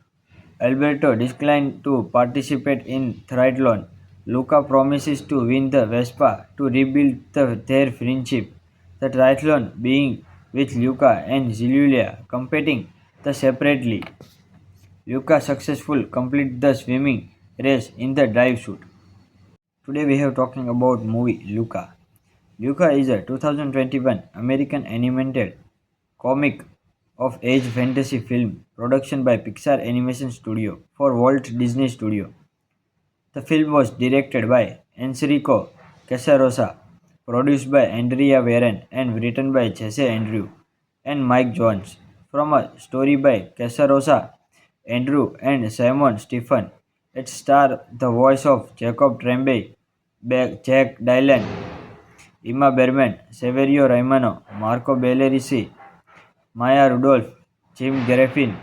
Alberto declined to participate in triathlon. Luca promises to win the Vespa to rebuild their friendship. The triathlon being with Luca and Giulia competing separately. Luca successful complete the swimming race in the dive suit. Today we have talking about movie Luca. Luca is a 2021 American animated comic of age fantasy film production by Pixar Animation Studio for Walt Disney Studio. The film was directed by Enrico Casarosa, produced by Andrea Warren, and written by Jesse Andrew and Mike Jones. From a story by Casarosa, Andrew, and Simon Stephen, it stars the voice of Jacob Tremblay, Jack Dylan, Emma Berman, Severio Romano, Marco Bellerisi, Maya Rudolph, Jim Garafian,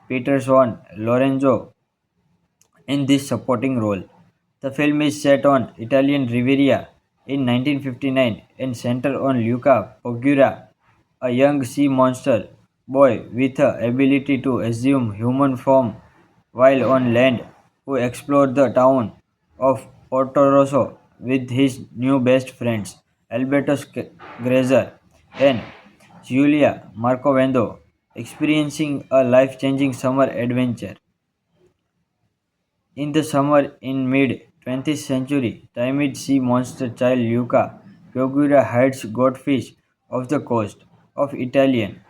Peter Swan, Lorenzo in this supporting role. The film is set on Italian Riviera in 1959 and centers on Luca Pogura, a young sea monster boy with the ability to assume human form while on land, who explored the town of Porto Rosso with his new best friends Alberto Grazer and Giulia Marcovendo, experiencing a life-changing summer adventure. In the summer in mid-20th century, timid sea monster child Luca Pogura hides goldfish off the coast of Italian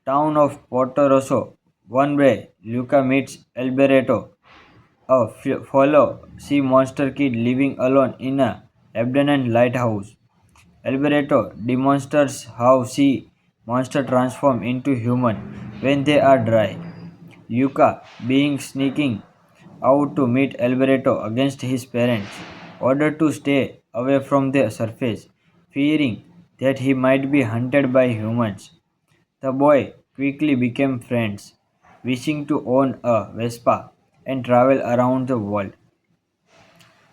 town of Porto Rosso. One day, Luca meets Alberto, a fellow sea monster kid living alone in a abandoned lighthouse. Alberto demonstrates how sea monsters transform into human when they are dry. Luca, being sneaking out to meet Alberto against his parents, ordered to stay away from the surface, fearing that he might be hunted by humans. The boy quickly became friends, wishing to own a Vespa and travel around the world.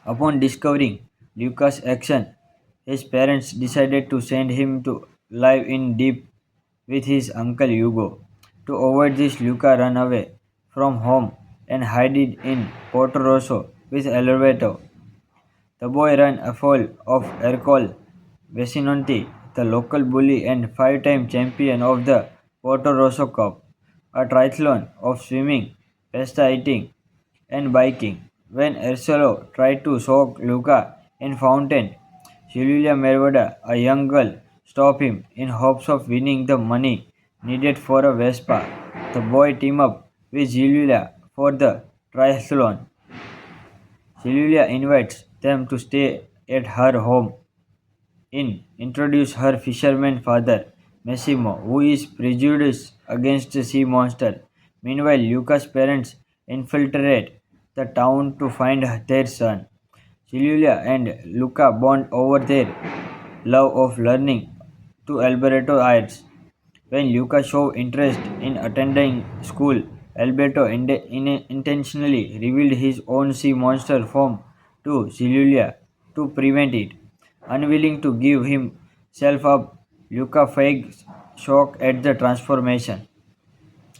Upon discovering Lucas' action, his parents decided to send him to live in deep with his uncle Hugo. To avoid this, Luca ran away from home and hid in Porto Rosso with Alberto. The boy ran afoul of Ercole Vesinonti, the local bully and five-time champion of the Porto Rosso Cup, a triathlon of swimming, pasta eating, and biking. When Ercolo tried to soak Luca in fountain, Julia Mervada, a young girl, stopped him in hopes of winning the money needed for a Vespa. The boy teamed up with Julia for the triathlon. Julia invites them to stay at her home introduce her fisherman father, Massimo, who is prejudiced against the sea monster. Meanwhile, Luca's parents infiltrate the town to find their son. Julia and Luca bond over their love of learning to Alberto arts. When Luca showed interest in attending school, Alberto intentionally revealed his own sea monster form to Julia to prevent it. Unwilling to give himself up, Luca fakes shock at the transformation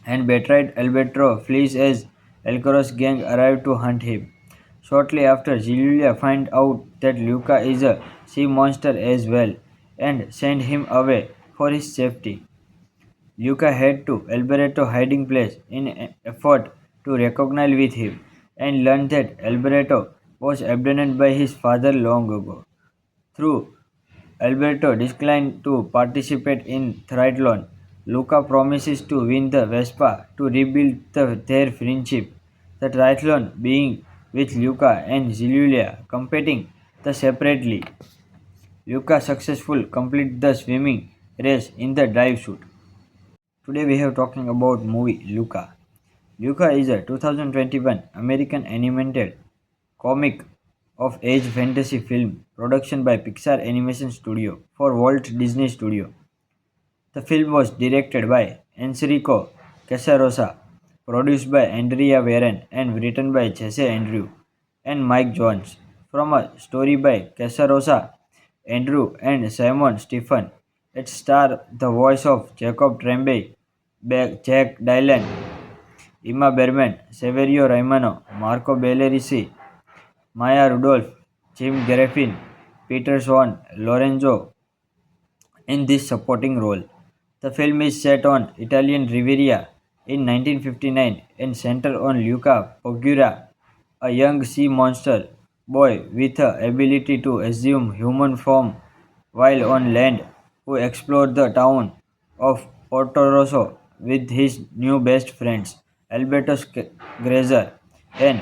and betrayed Alberto flees as Elcoros gang arrive to hunt him. Shortly after, Julia finds out that Luca is a sea monster as well and send him away for his safety. Luca head to Alberto's hiding place in an effort to recognize with him and learned that Alberto was abandoned by his father long ago. Through Alberto declined to participate in triathlon. Luca promises to win the Vespa to rebuild their friendship. The triathlon being with Luca and Giulia competing separately. Luca successful complete the swimming race in the dive suit. Today we have talking about movie Luca. Luca is a 2021 American animated comic of age fantasy film production by Pixar Animation Studio for Walt Disney Studio. The film was directed by Enrico Casarosa, produced by Andrea Warren, and written by Jesse Andrew and Mike Jones. From a story by Casarosa, Andrew, and Simon Stephen, it stars the voice of Jacob Tremblay, Jack Dylan, Emma Berman, Severio Romano, Marco Bellerisi, Maya Rudolph, Jim Garaffin, Peter Swan, Lorenzo in this supporting role. The film is set on Italian Riviera in 1959 and centers on Luca Pogura, a young sea monster boy with the ability to assume human form while on land, who explored the town of Porto Rosso with his new best friends Alberto Grazer and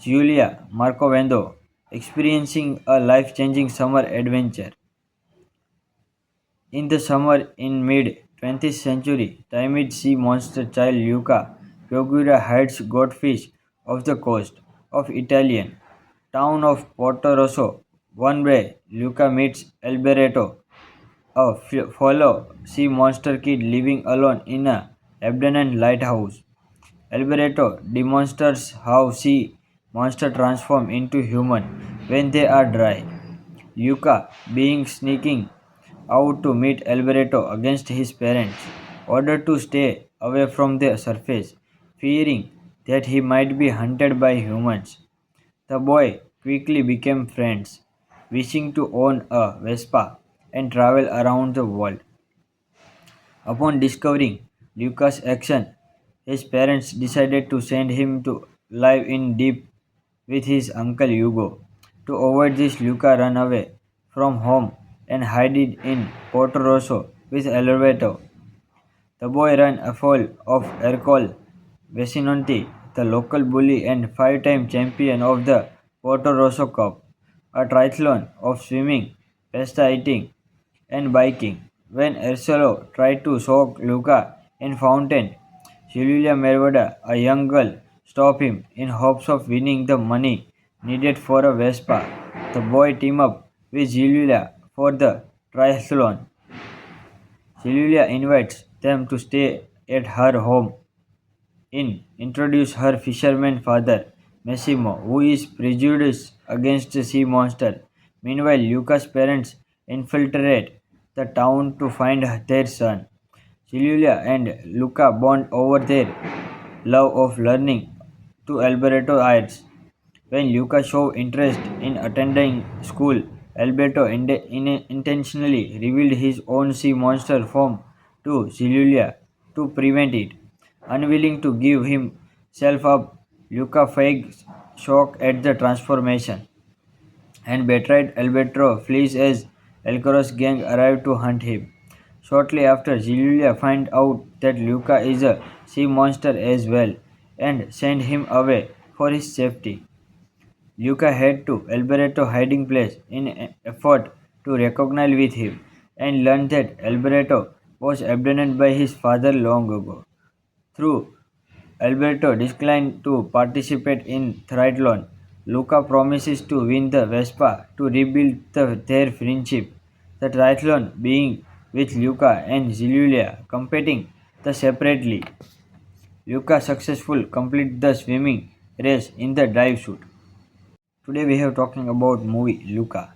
Giulia Marcovendo, experiencing a life-changing summer adventure. In the summer in mid-20th century, timid sea monster child Luca Pogura hides goldfish off the coast of Italian town of Porto Rosso. One day, Luca meets Alberto, a fellow sea monster kid living alone in a abandoned lighthouse. Alberto demonstrates how sea monsters transform into human when they are dry. Luca, being sneaking out to meet Alberto against his parents, ordered to stay away from the surface, fearing that he might be hunted by humans. The boy quickly became friends, wishing to own a Vespa and travel around the world. Upon discovering Lucas' action, his parents decided to send him to live in deep with his uncle Hugo. To avoid this, Luca ran away from home and hid in Porto Rosso with Alberto. The boy ran afoul of Ercole Vesinonti, the local bully and five-time champion of the Porto Rosso Cup, a triathlon of swimming, pasta eating, and biking. When Ercolo tried to soak Luca in fountain, Julia Mervada, a young girl, stopped him in hopes of winning the money needed for a Vespa. The boy teamed up with Julia for the triathlon. Julia invites them to stay at her home in introduce her fisherman father, Massimo, who is prejudiced against the sea monster. Meanwhile, Luca's parents infiltrate the town to find their son. Julia and Luca bond over their love of learning to Alberto Ayres. When Luca showed interest in attending school, Alberto intentionally revealed his own sea monster form to Julia to prevent it. Unwilling to give himself up, Luca fakes shock at the transformation and betrayed Alberto flees as Alcaraz gang arrive to hunt him. Shortly after, Julia finds out that Luca is a sea monster as well and send him away for his safety. Luca head to Alberto hiding place in an effort to recognize with him and learned that Alberto was abandoned by his father long ago. Through Alberto declined to participate in triathlon. Luca promises to win the Vespa to rebuild their friendship. The triathlon being with Luca and Julia competing the separately. Luca successful complete the swimming race in the dive suit. Today we have talking about movie Luca.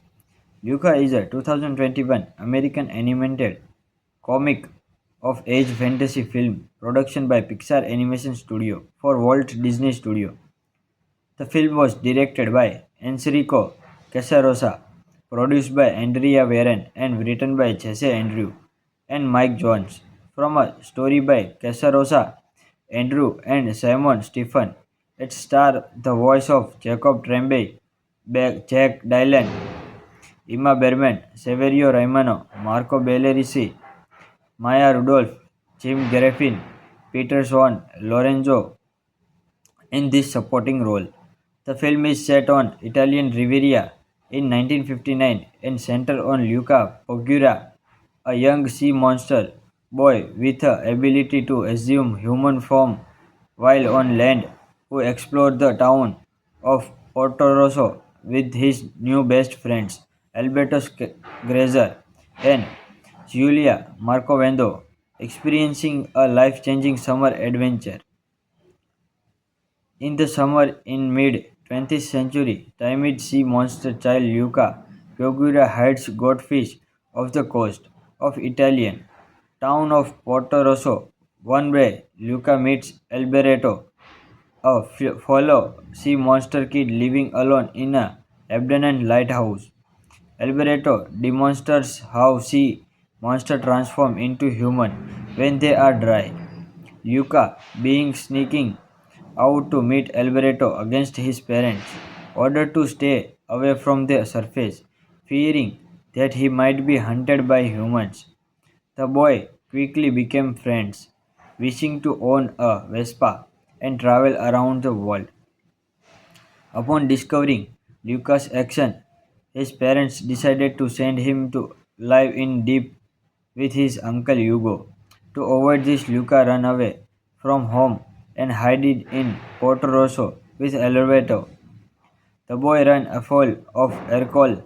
Luca is a 2021 American animated comic of age fantasy film production by Pixar Animation Studio for Walt Disney Studio. The film was directed by Enrico Casarosa, produced by Andrea Warren and written by Jesse Andrew and Mike Jones. From a story by Casarosa, Andrew and Simon Stephen. It stars the voice of Jacob Tremblay, Jack Dylan, Emma Berman, Severio Romano, Marco Bellerisi, Maya Rudolph, Jim Garaffin, Peter Swan, Lorenzo in this supporting role. The film is set on Italian Riviera in 1959 and centers on Luca Pogura, a young sea monster boy with the ability to assume human form while on land, who explored the town of Porto Rosso with his new best friends Alberto Grazer and Giulia Marcovendo, experiencing a life-changing summer adventure. In the summer in mid-20th century, timid sea monster child Luca Pogura hides goldfish off the coast of Italian town of Porto Rosso. One day, Luca meets Alberto, a fellow sea monster kid living alone in a abandoned lighthouse. Alberto demonstrates how sea monsters transform into human when they are dry. Luca, being sneaking out to meet Alberto against his parents, ordered to stay away from the surface, fearing that he might be hunted by humans. The boy quickly became friends, wishing to own a Vespa and travel around the world. Upon discovering Lucas' action, his parents decided to send him to live in deep with his uncle Hugo. To avoid this, Luca ran away from home and hid in Porto Rosso with Alberto. The boy ran afoul of Ercole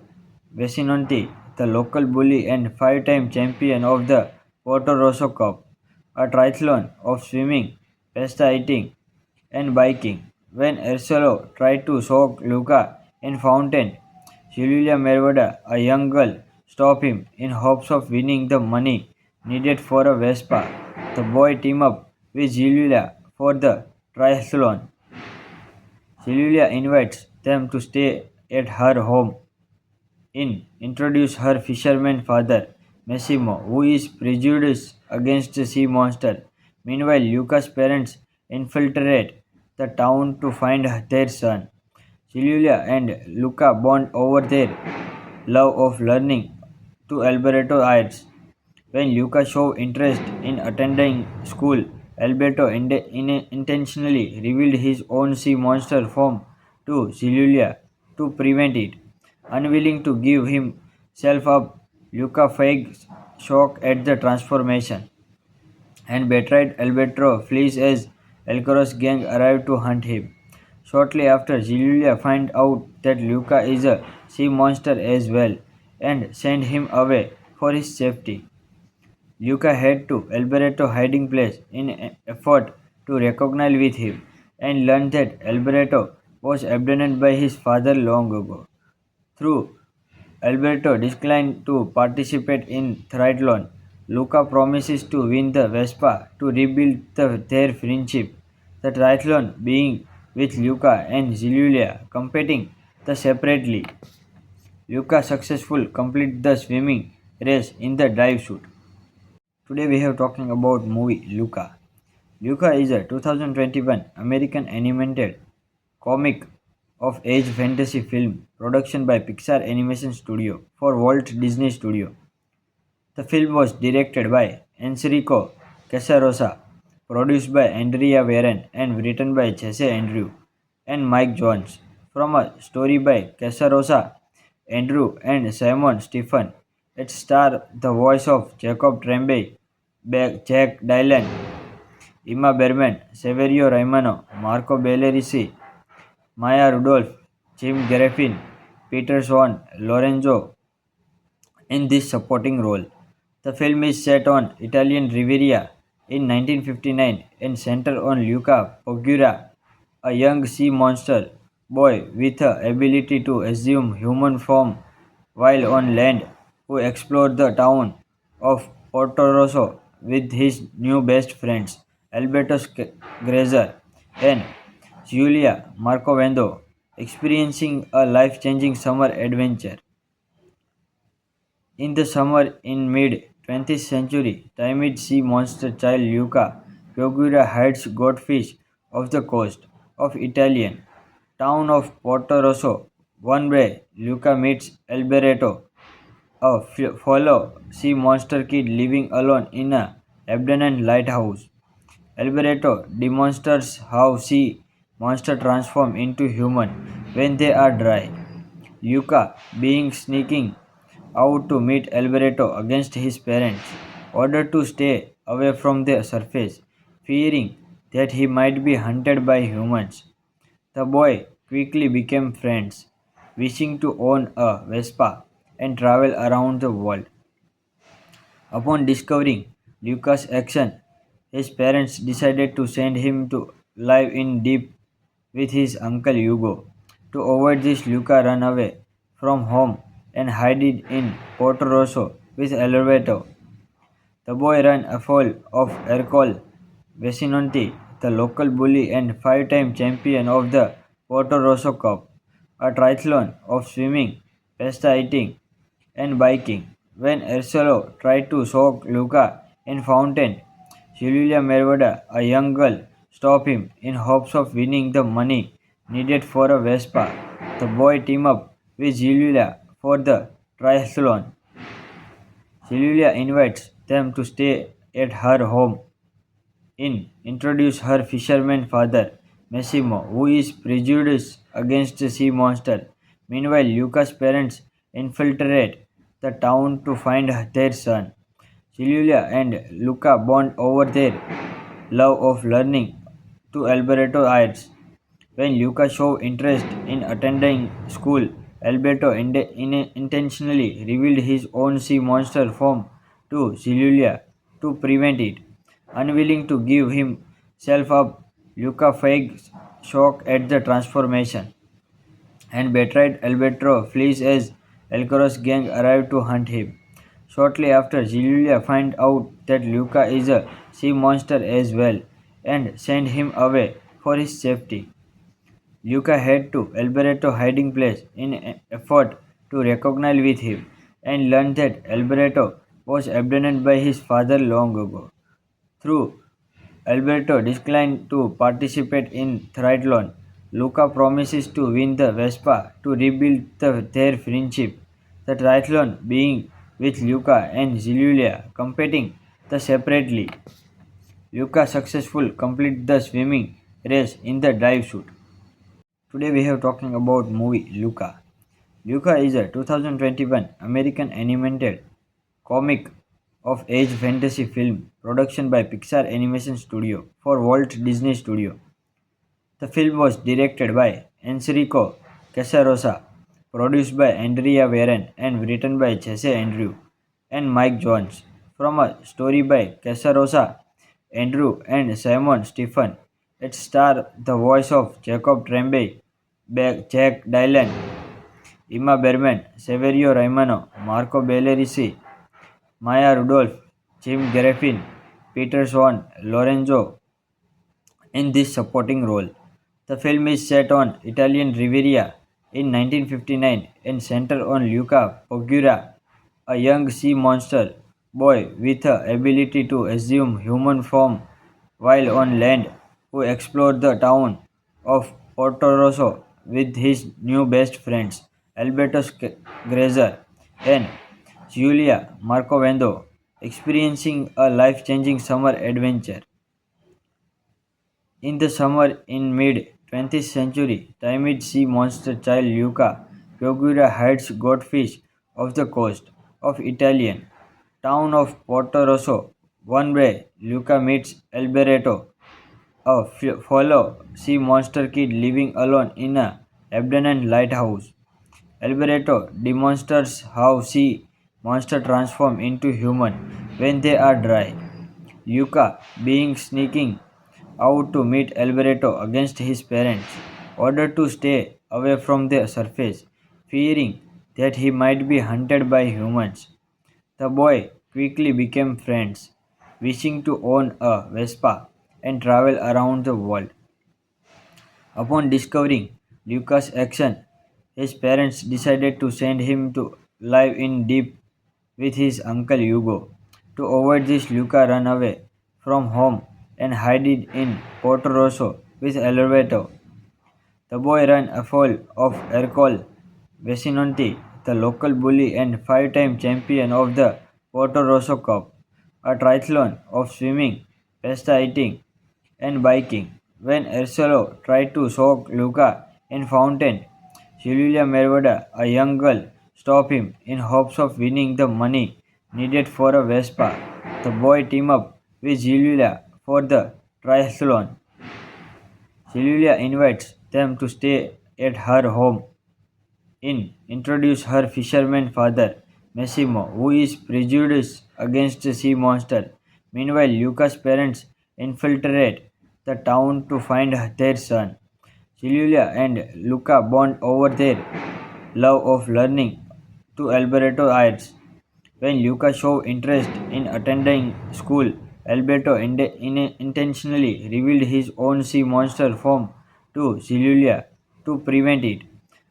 Vesinonti, the local bully and five-time champion of the Porto Rosso Cup, a triathlon of swimming, pasta eating, and biking. When Ercolo tried to soak Luca in fountain, Julia Mervada, a young girl, stopped him in hopes of winning the money needed for a Vespa. The boy teamed up with Julia for the triathlon. Julia invites them to stay at her home introduce her fisherman father, Massimo, who is prejudiced against the sea monster. Meanwhile, Luca's parents infiltrate the town to find their son. Julia and Luca bond over their love of learning to Alberto Ayres. When Luca showed interest in attending school, Alberto intentionally revealed his own sea monster form to Julia to prevent it. Unwilling to give himself up, Luca fakes shock at the transformation and betrayed Alberto flees as Elcoros gang arrive to hunt him. Shortly after, Julia finds out that Luca is a sea monster as well and send him away for his safety. Luca head to Alberto hiding place in an effort to recognize with him and learned that Alberto was abandoned by his father long ago. Through Alberto declined to participate in triathlon. Luca promises to win the Vespa to rebuild their friendship. The triathlon being with Luca and Julia competing the separately. Luca successful complete the swimming race in the dive suit. Today we have talking about movie Luca. Luca is a 2021 American animated comic of age fantasy film production by Pixar Animation Studio for Walt Disney Studio. The film was directed by Enrico Casarosa, produced by Andrea Warren and written by Jesse Andrew and Mike Jones. From a story by Casarosa, Andrew and Simon Stephen. It stars the voice of Jacob Tremblay, Jack Dylan, Emma Berman, Severio Raimano, Marco Bellerisi, Maya Rudolph, Jim Garafian, Peter Swan, Lorenzo in this supporting role. The film is set on Italian Riviera in 1959 and centers on Luca Pogura, a young sea monster boy with the ability to assume human form while on land, who explored the town of Porto Rosso with his new best friends Alberto Grazer and Giulia Marcovendo, experiencing a life-changing summer adventure. In the summer in mid-20th century, timid sea monster child Luca Pogura hides goldfish off the coast of Italian town of Porto Rosso. One day, Luca meets Alberto, a fellow sea monster kid living alone in a abandoned lighthouse. Alberto demonstrates how sea monsters transform into human when they are dry. Luca, being sneaking out to meet Alberto against his parents, ordered to stay away from the surface, fearing that he might be hunted by humans. The boy quickly became friends, wishing to own a Vespa and travel around the world. Upon discovering Lucas' action, his parents decided to send him to live in deep with his uncle Hugo. To avoid this, Luca ran away from home and hid in Porto Rosso with Alberto. The boy ran afoul of Ercole Vesinonti, the local bully and five-time champion of the Porto Rosso Cup, a triathlon of swimming, pasta eating, and biking. When Ercelo tried to soak Luca in fountain, Julia Mervada, a young girl, stopped him in hopes of winning the money needed for a Vespa. The boy teamed up with Julia for the triathlon. Julia invites them to stay at her home introduce her fisherman father, Massimo, who is prejudiced against the sea monster. Meanwhile, Luca's parents infiltrate the town to find their son. Julia and Luca bond over their love of learning to Alberto Ayres. When Luca showed interest in attending school, Alberto intentionally revealed his own sea monster form to Julia to prevent it. Unwilling to give himself up, Luca fakes shock at the transformation and betrayed Alberto flees as Alcaraz gang arrive to hunt him. Shortly after, Julia finds out that Luca is a sea monster as well and send him away for his safety. Luca head to Alberto hiding place in an effort to recognize with him and learned that Alberto was abandoned by his father long ago. Through Alberto declined to participate in triathlon. Luca promises to win the Vespa to rebuild their friendship. The triathlon being with Luca and Julia competing the separately. Luca successful complete the swimming race in the dive suit. Today we have talking about movie Luca. Luca is a 2021 American animated comic of age fantasy film production by Pixar Animation Studio for Walt Disney Studio. The film was directed by Enrico Casarosa, produced by Andrea Warren and written by Jesse Andrew and Mike Jones. From a story by Casarosa, Andrew and Simon Stephen. It stars the voice of Jacob Tremblay, Jack Dylan, Emma Berman, Severio Romano, Marco Bellerisi, Maya Rudolph, Jim Garafian, Peter Swan, Lorenzo in this supporting role. The film is set on Italian Riviera in 1959 and centers on Luca Pogura, a young sea monster boy with the ability to assume human form while on land, who explores the town of Portorosso with his new best friends Alberto Grazer and Giulia Marcovendo, experiencing a life-changing summer adventure. In the summer in mid-20th century, timid sea monster child Luca Pogura hides goldfish off the coast of Italian town of Porto Rosso. One day, Luca meets Alberto, a fellow sea monster kid living alone in a abandoned lighthouse. Alberto demonstrates how sea monsters transform into human when they are dry. Luca, being sneaking out to meet Alberto against his parents, ordered to stay away from the surface, fearing that he might be hunted by humans. The boy quickly became friends, wishing to own a Vespa and travel around the world. Upon discovering Lucas' action, his parents decided to send him to live in deep with his uncle Hugo. To avoid this, Luca ran away from home and hid in Porto Rosso with Alberto. The boy ran afoul of Ercole Vesinonti, the local bully and five-time champion of the Porto Rosso Cup, a triathlon of swimming, pasta eating, and biking. When Ercelo tried to soak Luca in fountain, Julia Mervada, a young girl, stopped him in hopes of winning the money needed for a Vespa. The boy teamed up with Julia for the triathlon. Julia invites them to stay at her home introduce her fisherman father, Massimo, who is prejudiced against the sea monster. Meanwhile, Luca's parents infiltrate the town to find their son. Julia and Luca bond over their love of learning to Alberto Ayres. When Luca showed interest in attending school, Alberto intentionally revealed his own sea monster form to Julia to prevent it.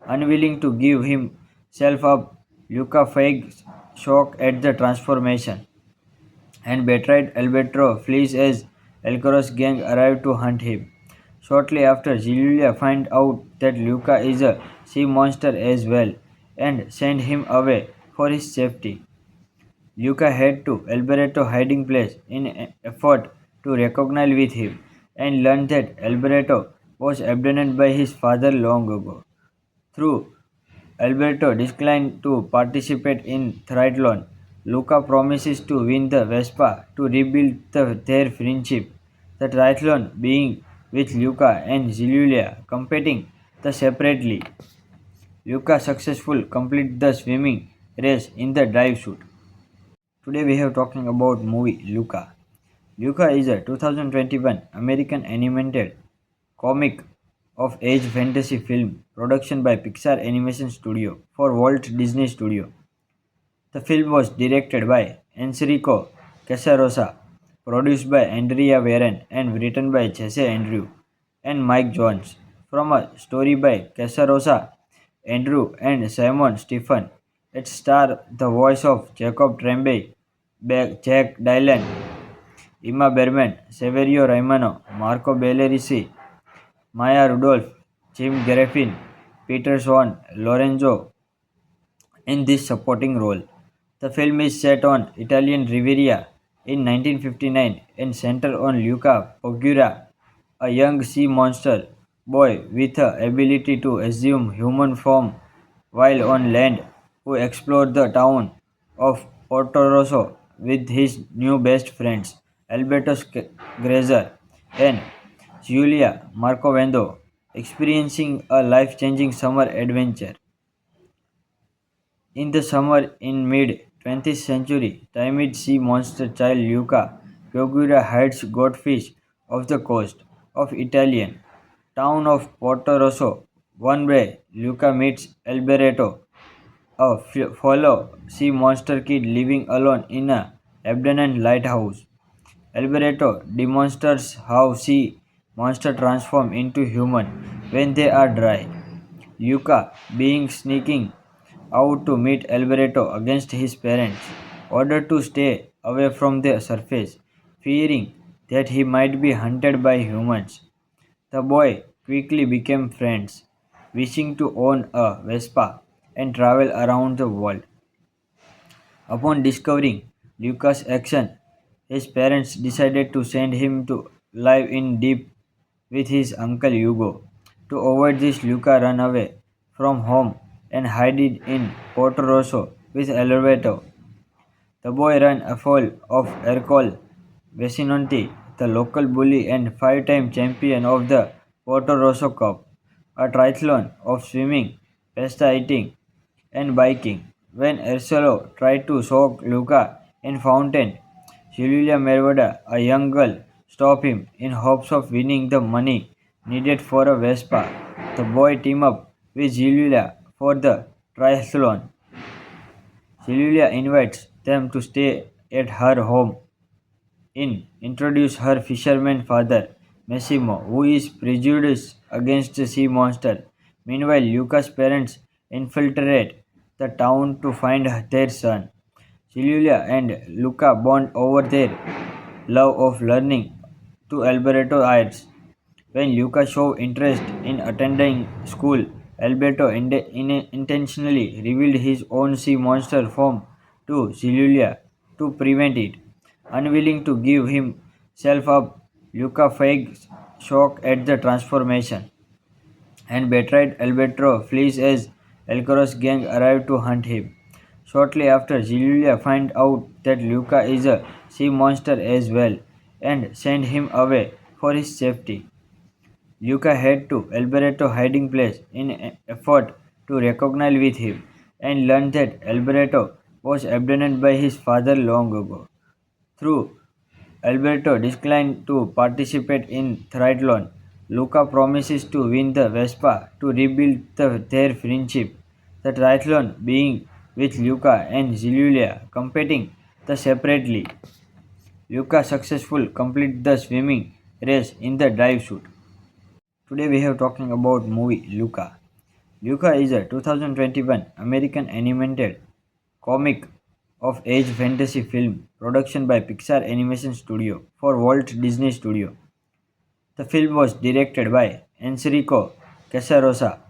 Unwilling to give himself up, Luca fakes shock at the transformation and betrayed Alberto flees as Elcoros gang arrive to hunt him. Shortly after, Giulia finds out that Luca is a sea monster as well and send him away for his safety. Luca head to Alberto hiding place in an effort to recognize with him and learned that Alberto was abandoned by his father long ago. Through Alberto declined to participate in triathlon. Luca promises to win the Vespa to rebuild their friendship. The triathlon being with Luca and Giulia competing the separately. Luca successful complete the swimming race in the dive suit. Today we have talking about movie Luca. Luca is a 2021 American animated comic of age fantasy film production by Pixar Animation Studio for Walt Disney Studio. The film was directed by Enrico Casarosa, produced by Andrea Warren and written by Jesse Andrew and Mike Jones. From a story by Casarosa, Andrew and Simon Stephen. It stars the voice of Jacob Tremblay, Jack Dylan, Emma Berman, Severio Raimano, Marco Bellerisi, Maya Rudolph, Jim Garafian, Peter Swan, Lorenzo in this supporting role. The film is set on Italian Riviera in 1959 and centers on Luca Pogura, a young sea monster boy with the ability to assume human form while on land, who explored the town of Porto Rosso with his new best friends Alberto Grazer and Giulia Marcovendo, experiencing a life-changing summer adventure. In the summer in mid-20th century, timid sea monster child Luca Pogura hides goldfish off the coast of Italian town of Porto Rosso. One day, Luca meets Alberto, a fellow sea monster kid living alone in a abandoned lighthouse. Alberto demonstrates how sea monsters transform into human when they are dry. Luca, being sneaking out to meet Alberto against his parents, ordered to stay away from the surface, fearing that he might be hunted by humans. The boy quickly became friends, wishing to own a Vespa and travel around the world. Upon discovering Lucas' action, his parents decided to send him to live in deep with his uncle Hugo. To avoid this, Luca ran away from home and hid in Porto Rosso with Alberto. The boy ran afoul of Ercole Vesinonti, the local bully and five-time champion of the Porto Rosso Cup, a triathlon of swimming, pasta eating, and biking. When Ercole tried to soak Luca in fountain, Julia Mervada, a young girl, stopped him in hopes of winning the money needed for a Vespa. The boy teamed up with Julia for the triathlon. Julia invites them to stay at her home introduce her fisherman father, Massimo, who is prejudiced against the sea monster. Meanwhile, Luca's parents infiltrate the town to find their son. Julia and Luca bond over their love of learning to Alberto Ayres. When Luca showed interest in attending school, Alberto intentionally revealed his own sea monster form to Julia to prevent it. Unwilling to give himself up, Luca fakes shock at the transformation and betrayed Alberto flees as Elcoros gang arrive to hunt him. Shortly after, Julia finds out that Luca is a sea monster as well and send him away for his safety. Luca head to Alberto hiding place in an effort to recognize with him and learned that Alberto was abandoned by his father long ago. Through Alberto declined to participate in triathlon. Luca promises to win the Vespa to rebuild their friendship. The triathlon being with Luca and Giulia competing the separately. Luca successful complete the swimming race in the dive suit. Today we have talking about movie Luca. Luca is a 2021 American animated comic of age fantasy film production by Pixar Animation Studio for Walt Disney Studio. The film was directed by Enrico Casarosa,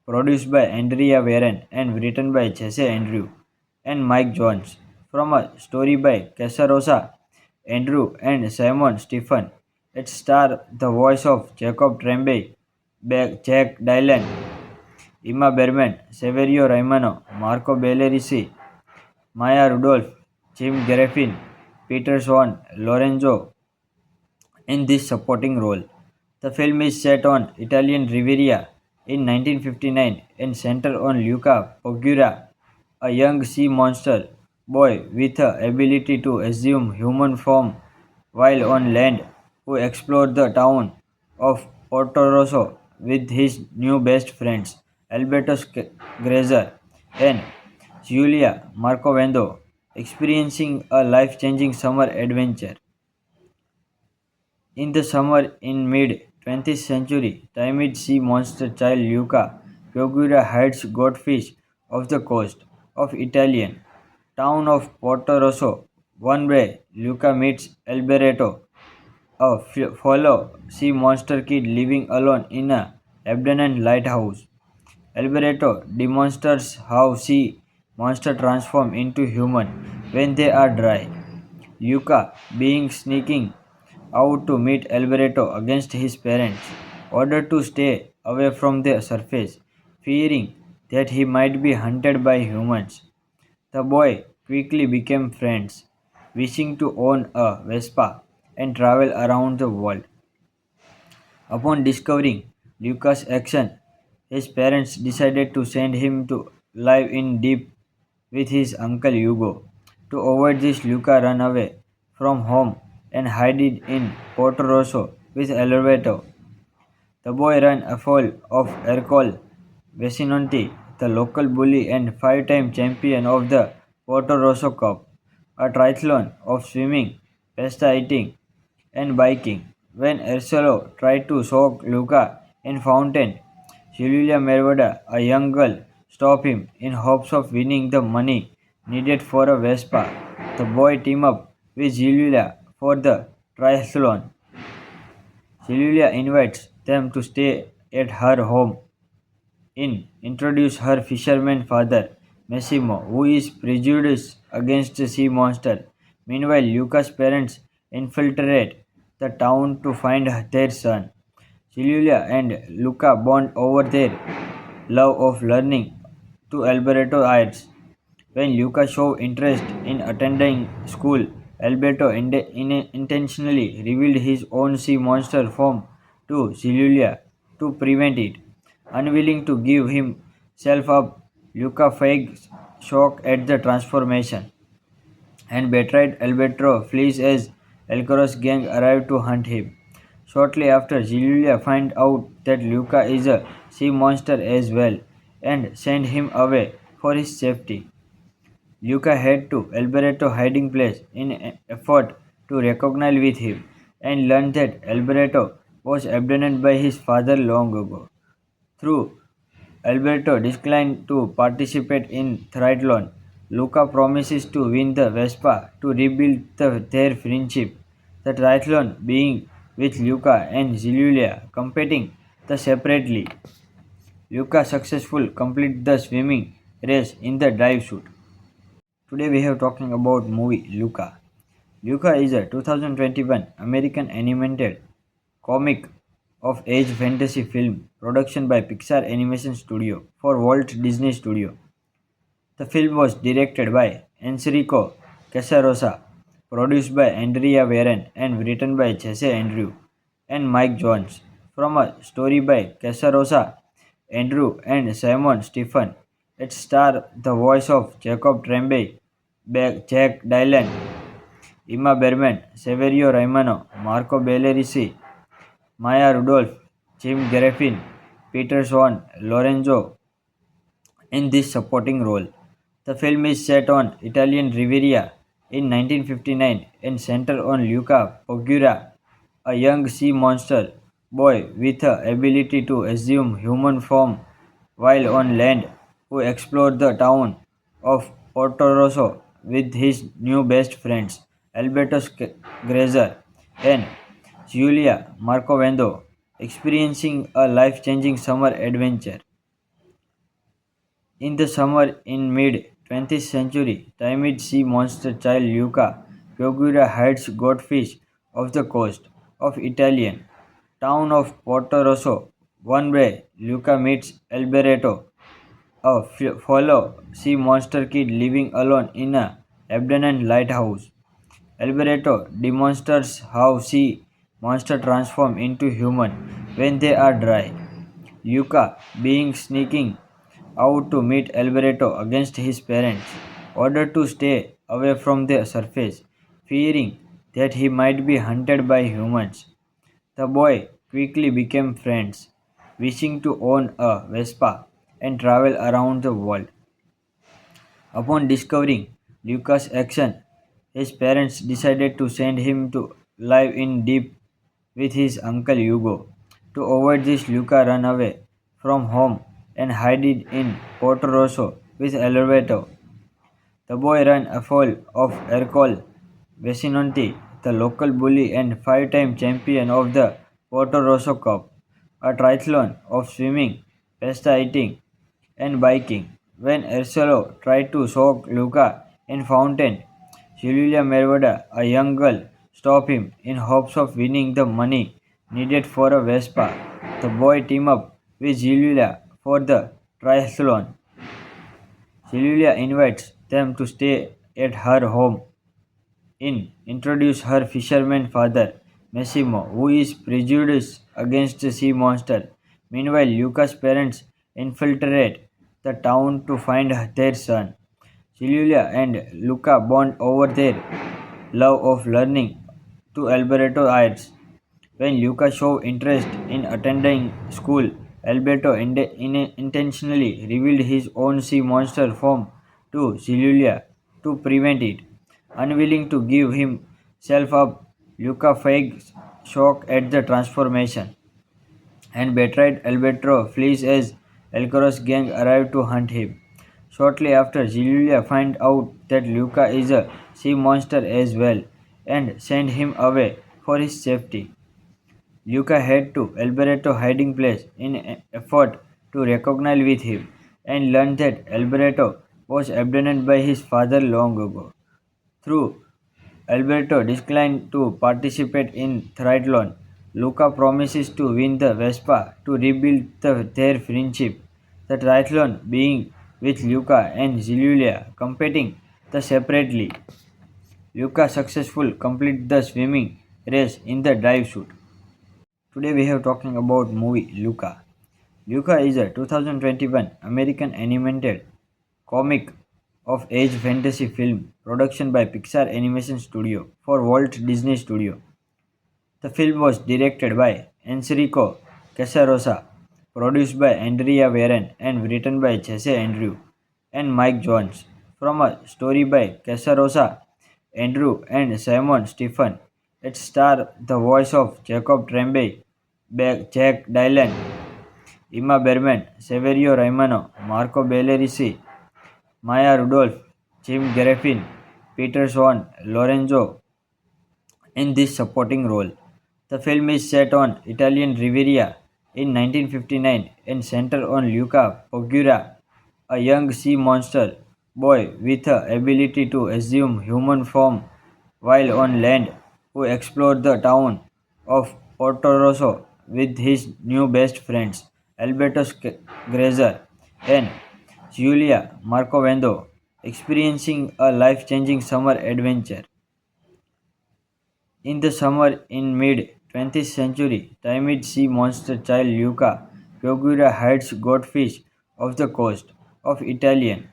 produced by Andrea Warren, and written by Jesse Andrew and Mike Jones. From a story by Casarosa, Andrew, and Simon Stephen. It stars the voice of Jacob Tremblay, Jack Dylan, Emma Berman, Severio Raimano, Marco Bellerisi, Maya Rudolph, Jim Garafian, Peter Swan, Lorenzo in this supporting role. The film is set on Italian Riviera in 1959 and centers on Luca Pogura, a young sea monster boy with the ability to assume human form while on land, who explored the town of Porto Rosso with his new best friends Alberto Grazer and Giulia Marcovendo, experiencing a life-changing summer adventure. In the summer in mid-20th century, timid sea monster child Luca Pogura hides goldfish off the coast of Italian town of Porto Rosso. One day, Luca meets Alberto, a fellow sea monster kid living alone in a abandoned lighthouse. Alberto demonstrates how sea monsters transform into human when they are dry. Luca, being sneaking out to meet Alberto against his parents, ordered to stay away from the surface, fearing that he might be hunted by humans. The boy quickly became friends, wishing to own a Vespa and travel around the world. Upon discovering Lucas' action, his parents decided to send him to live in deep with his uncle Hugo. To avoid this, Luca ran away from home and hid in Porto Rosso with Alberto. The boy ran afoul of Ercole Vesinonti, the local bully and five-time champion of the Porto Rosso Cup, a triathlon of swimming, pasta eating, and biking. When Ercolo tried to soak Luca in fountain, Julia Mervada, a young girl, stopped him in hopes of winning the money needed for a Vespa. The boy teamed up with Julia for the triathlon. Julia invites them to stay at her home introduce her fisherman father, Massimo, who is prejudiced against the sea monster. Meanwhile, Luca's parents infiltrate the town to find their son. Julia and Luca bond over their love of learning to Alberto Ayres. When Luca showed interest in attending school, Alberto intentionally revealed his own sea monster form to Julia to prevent it. Unwilling to give himself up, Luca fakes shock at the transformation and betrayed Alberto flees as Alcaraz gang arrive to hunt him. Shortly after, Julia finds out that Luca is a sea monster as well and send him away for his safety. Luca head to Alberto hiding place in an effort to recognize with him and learned that Alberto was abandoned by his father long ago. Through Alberto declined to participate in triathlon. Luca promises to win the Vespa to rebuild their friendship. The triathlon being with Luca and Julia competing separately. Luca successfully completes the swimming race in the dive suit. Today we have talking about movie Luca. Luca is a 2021 American animated comic of age fantasy film production by Pixar Animation Studio for Walt Disney Studio. The film was directed by Enrico Casarosa, produced by Andrea Warren, and written by Jesse Andrew and Mike Jones. From a story by Casarosa, Andrew, and Simon Stephen. It stars the voice of Jacob Tremblay, Jack Dylan, Emma Berman, Severio Raimano, Marco Bellerisi, Maya Rudolph, Jim Garafian, Peter Swan, Lorenzo in this supporting role. The film is set on Italian Riviera in 1959 and centers on Luca Pogura, a young sea monster boy with the ability to assume human form while on land, who explored the town of Portorosso with his new best friends, Alberto Grazer and Giulia Marcovendo, experiencing a life-changing summer adventure. In the summer in mid-20th century, timid sea monster child Luca Pogura hides goldfish off the coast of Italian town of Porto Rosso. One day, Luca meets Alberto, a fellow sea monster kid living alone in a abandoned lighthouse. Alberto demonstrates how sea monsters transform into human when they are dry. Luca, being sneaking out to meet Alberto against his parents, ordered to stay away from the surface, fearing that he might be hunted by humans. The boy quickly became friends, wishing to own a Vespa and travel around the world. Upon discovering Lucas' action, his parents decided to send him to live in deep with his uncle Hugo. To avoid this, Luca ran away from home and hid in Porto Rosso with Alberto. The boy ran afoul of Ercole Vesinonti, the local bully and five-time champion of the Porto Rosso Cup, a triathlon of swimming, pasta eating, and biking. When Ercolo tried to soak Luca in fountain, Julia Mervada, a young girl, stopped him in hopes of winning the money needed for a Vespa. The boy teamed up with Julia for the triathlon. Julia invites them to stay at her home introduce her fisherman father, Massimo, who is prejudiced against the sea monster. Meanwhile, Luca's parents infiltrate the town to find their son. Julia and Luca bond over their love of learning to Alberto Ayres. When Luca showed interest in attending school, Alberto intentionally revealed his own sea monster form to Julia to prevent it. Unwilling to give himself up, Luca fakes shock at the transformation and betrayed Alberto flees as Alcaraz gang arrive to hunt him. Shortly after, Julia finds out that Luca is a sea monster as well and send him away for his safety. Luca head to Alberto hiding place in an effort to recognize with him and learned that Alberto was abandoned by his father long ago. Through Alberto declined to participate in triathlon. Luca promises to win the Vespa to rebuild their friendship. The triathlon being with Luca and Giulia competing the separately. Luca successful complete the swimming race in the dive suit. Today we have talking about movie Luca. Luca is a 2021 American animated comic of age fantasy film production by Pixar Animation Studio for Walt Disney Studio. The film was directed by Enrico Casarosa, produced by Andrea Warren and written by Jesse Andrew and Mike Jones. From a story by Casarosa, Andrew and Simon Stephen. It stars the voice of Jacob Tremblay, Jack Dylan, Emma Berman, Severio Raimano, Marco Bellerisi, Maya Rudolph, Jim Garafian, Peter Swan, Lorenzo in this supporting role. The film is set on Italian Riviera in 1959 and centers on Luca Pogura, a young sea monster boy with the ability to assume human form while on land, who explored the town of Porto Rosso with his new best friends, Alberto Grazer and Giulia Marcovendo, experiencing a life-changing summer adventure. In the summer in mid-20th century, timid sea monster child Luca Pogura hides goldfish off the coast of Italian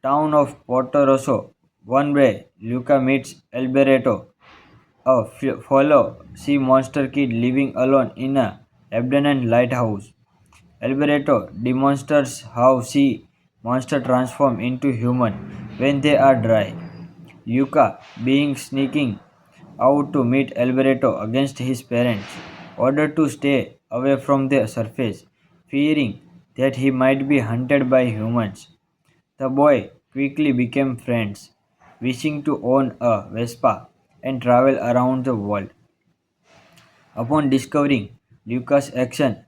town of Porto Rosso. One day, Luca meets Alberto, a fellow sea monster kid living alone in a abandoned lighthouse. Alberto demonstrates how sea monsters transform into human when they are dry. Luca, being sneaking out to meet Alberto against his parents, ordered to stay away from the surface, fearing that he might be hunted by humans. The boy quickly became friends, wishing to own a Vespa and travel around the world. Upon discovering Lucas' action,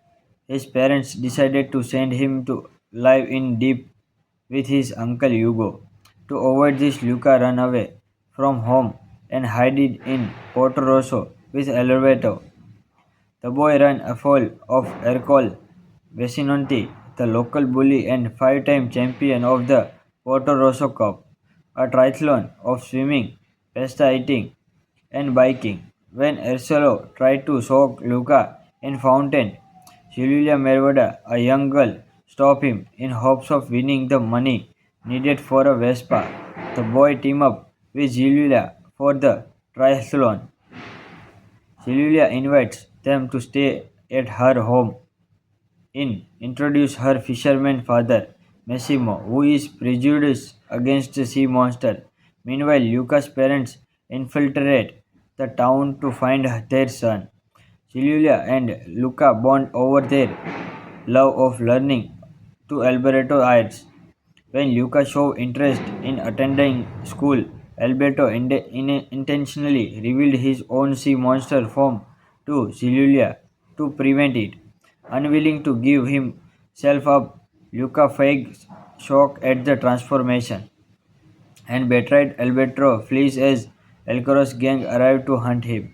his parents decided to send him to live in deep with his uncle Hugo. To avoid this, Luca ran away from home and hid in Porto Rosso with Alberto. The boy ran afoul of Ercole Vesinonti, the local bully and five-time champion of the Porto Rosso Cup, a triathlon of swimming, pasta eating, and biking. When Ercolo tried to soak Luca in fountain, Julia Mervada, a young girl, stopped him in hopes of winning the money needed for a Vespa. The boy teamed up with Julia for the triathlon. Julia invites them to stay at her home introduce her fisherman father, Massimo, who is prejudiced against the sea monster. Meanwhile, Luca's parents infiltrate the town to find their son. Julia and Luca bond over their love of learning to Alberto Ayres. When Luca showed interest in attending school, Alberto intentionally revealed his own sea monster form to Julia to prevent it. Unwilling to give himself up, Luca fakes shock at the transformation and betrayed Alberto flees as Elcoros gang arrive to hunt him.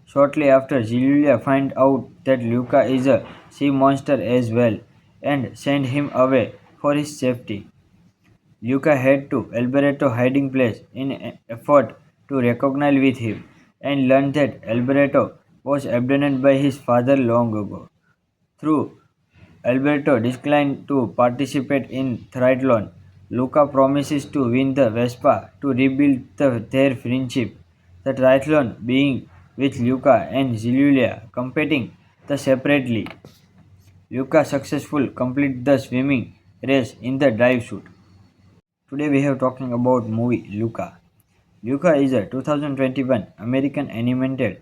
Shortly after, Julia finds out that Luca is a sea monster as well and send him away for his safety. Luca head to Alberto hiding place in an effort to recognize with him and learned that Alberto was abandoned by his father long ago. Through Alberto declined to participate in triathlon. Luca promises to win the Vespa to rebuild their friendship. The triathlon being with Luca and Julia competing the separately. Luca successful complete the swimming race in the dive suit. Today we have talking about movie Luca. Luca is a 2021 American animated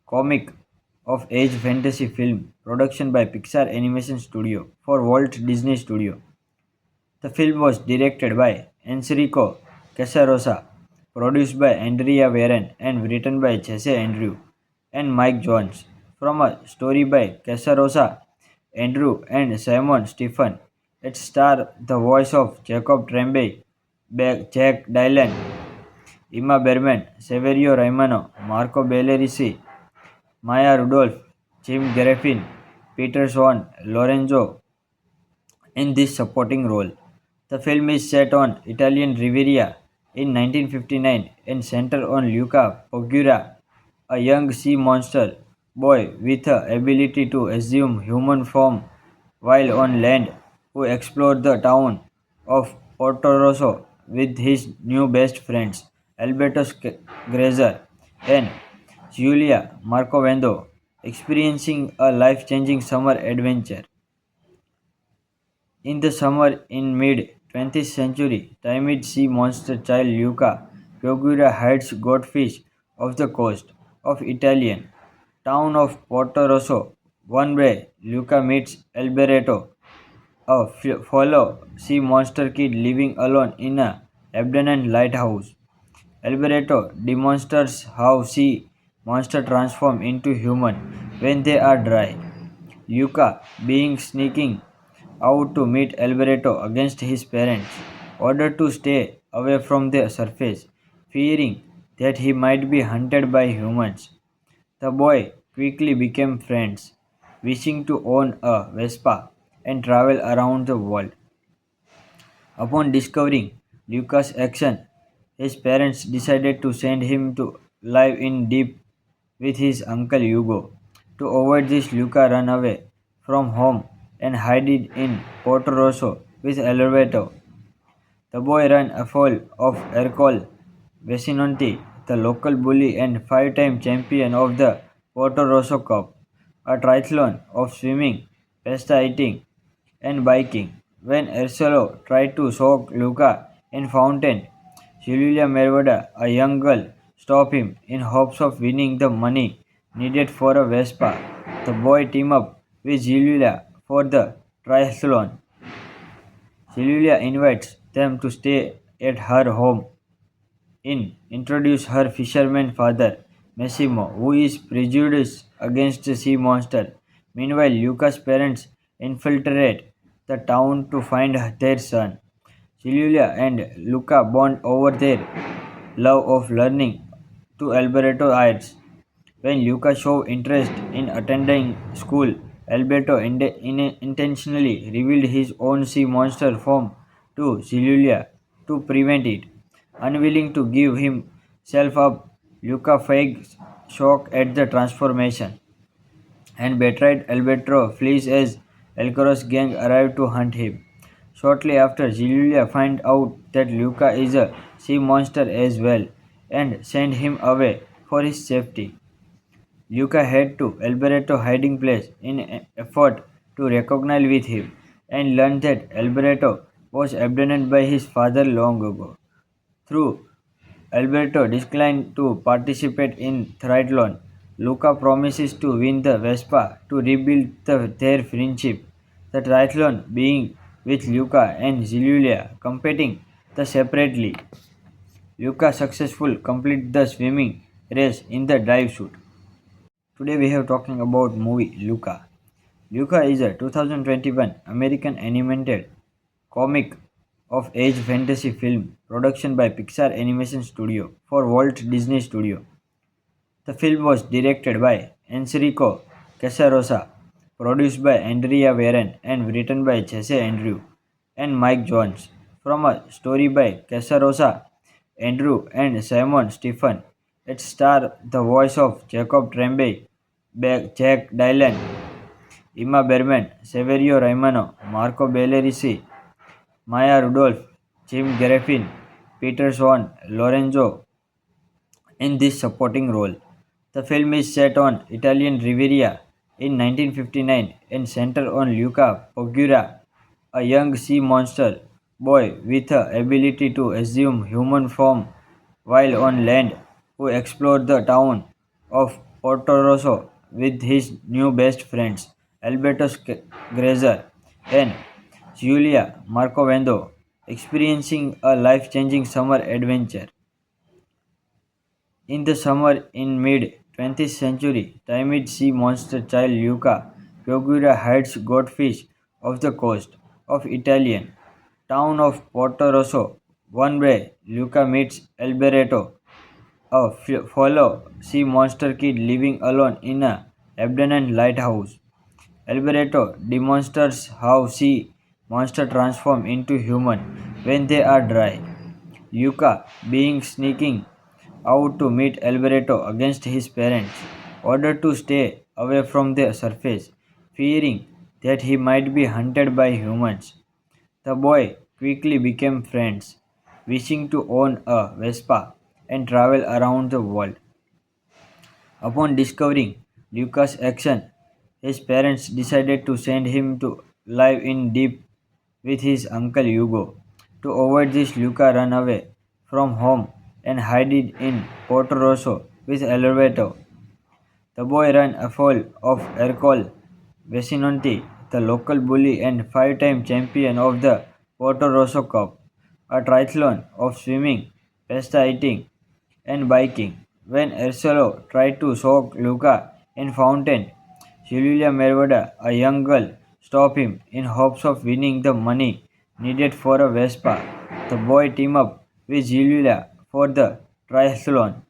comic of age fantasy film production by Pixar Animation Studio for Walt Disney Studio. The film was directed by Enrico Casarosa, produced by Andrea Warren and written by Jesse Andrew and Mike Jones. From a story by Casarosa, Andrew and Simon Stephen. It stars the voice of Jacob Tremblay, Jack Dylan, Emma Berman, Severio Romano, Marco Bellerisi, Maya Rudolph, Jim Garafian, Peter Swan, Lorenzo in this supporting role. The film is set on Italian Riviera in 1959 and centers on Luca Pogura, a young sea monster boy with the ability to assume human form while on land, who explored the town of Porto Rosso with his new best friends Alberto Grazer and Giulia Marcovendo, experiencing a life-changing summer adventure. In the summer in mid-20th century, timid sea monster child Luca Pogura hides goldfish off the coast of Italian town of Porto Rosso. One day, Luca meets Alberto, a fellow sea monster kid living alone in a abandoned lighthouse. Alberto demonstrates how sea monsters transform into human when they are dry. Luca, being sneaking out to meet Alberto against his parents, ordered to stay away from the surface, fearing that he might be hunted by humans. The boy quickly became friends, wishing to own a Vespa and travel around the world. Upon discovering Lucas' action, his parents decided to send him to live in deep with his uncle Hugo. To avoid this, Luca ran away from home and hid in Porto Rosso with Alberto. The boy ran afoul of Ercole Vesinonti, the local bully and five-time champion of the Porto Rosso Cup, a triathlon of swimming, pasta eating, and biking. When Ercolo tried to soak Luca in fountain, Julia Mervada, a young girl, stopped him in hopes of winning the money needed for a Vespa. The boy teamed up with Julia for the triathlon. Celia invites them to stay at her home introduce her fisherman father, Massimo, who is prejudiced against the sea monster. Meanwhile, Luca's parents infiltrate the town to find their son. Celia and Luca bond over their love of learning to Alberto adds. When Luca showed interest in attending school, Alberto intentionally revealed his own sea monster form to Celia to prevent it. Unwilling to give himself up, Luca fakes shock at the transformation and betrayed Alberto flees as Elcoros gang arrive to hunt him. Shortly after, Julia finds out that Luca is a sea monster as well and send him away for his safety. Luca head to Alberto hiding place in an effort to recognize with him and learned that Alberto was abandoned by his father long ago. Through Alberto declined to participate in triathlon. Luca promises to win the Vespa to rebuild their friendship. The triathlon being with Luca and Giulia competing the separately. Luca successful complete the swimming race in the dive suit. Today we have talking about movie Luca. Luca is a 2021 American animated comic of age fantasy film production by Pixar Animation Studio for Walt Disney Studio. The film was directed by Enrico Casarosa, produced by Andrea Warren and written by Jesse Andrew and Mike Jones. From a story by Casarosa, Andrew and Simon Stephen. It stars the voice of Jacob Tremblay, Jack Dylan, Emma Berman, Severio Raimano, Marco Bellerisi, Maya Rudolph, Jim Garafian, Peter Swan, Lorenzo in this supporting role. The film is set on Italian Riviera in 1959 and centers on Luca Pogura, a young sea monster boy with the ability to assume human form while on land, who explored the town of Porto Rosso with his new best friends Alberto Grazer and Giulia Marcovendo, experiencing a life-changing summer adventure. In the summer in mid-20th century, timid sea monster child Luca Pogura hides goldfish off the coast of Italian town of Porto Rosso. One day, Luca meets Alberto, a fellow sea monster kid living alone in a abandoned lighthouse. Alberto demonstrates how sea monsters transform into human when they are dry. Luca, being sneaking out to meet Alberto against his parents, ordered to stay away from the surface, fearing that he might be hunted by humans. The boy quickly became friends, wishing to own a Vespa and travel around the world. Upon discovering Lucas' action, his parents decided to send him to live in deep with his uncle Hugo. To avoid this, Luca ran away from home and hid in Porto Rosso with Alberto. The boy ran afoul of Ercole Vesinonti, the local bully and five-time champion of the Porto Rosso Cup, a triathlon of swimming, pasta eating, and biking. When Ercolo tried to soak Luca in fountain, Julia Mervada, a young girl, stopped him in hopes of winning the money needed for a Vespa. The boy teamed up with Julia for the triathlon.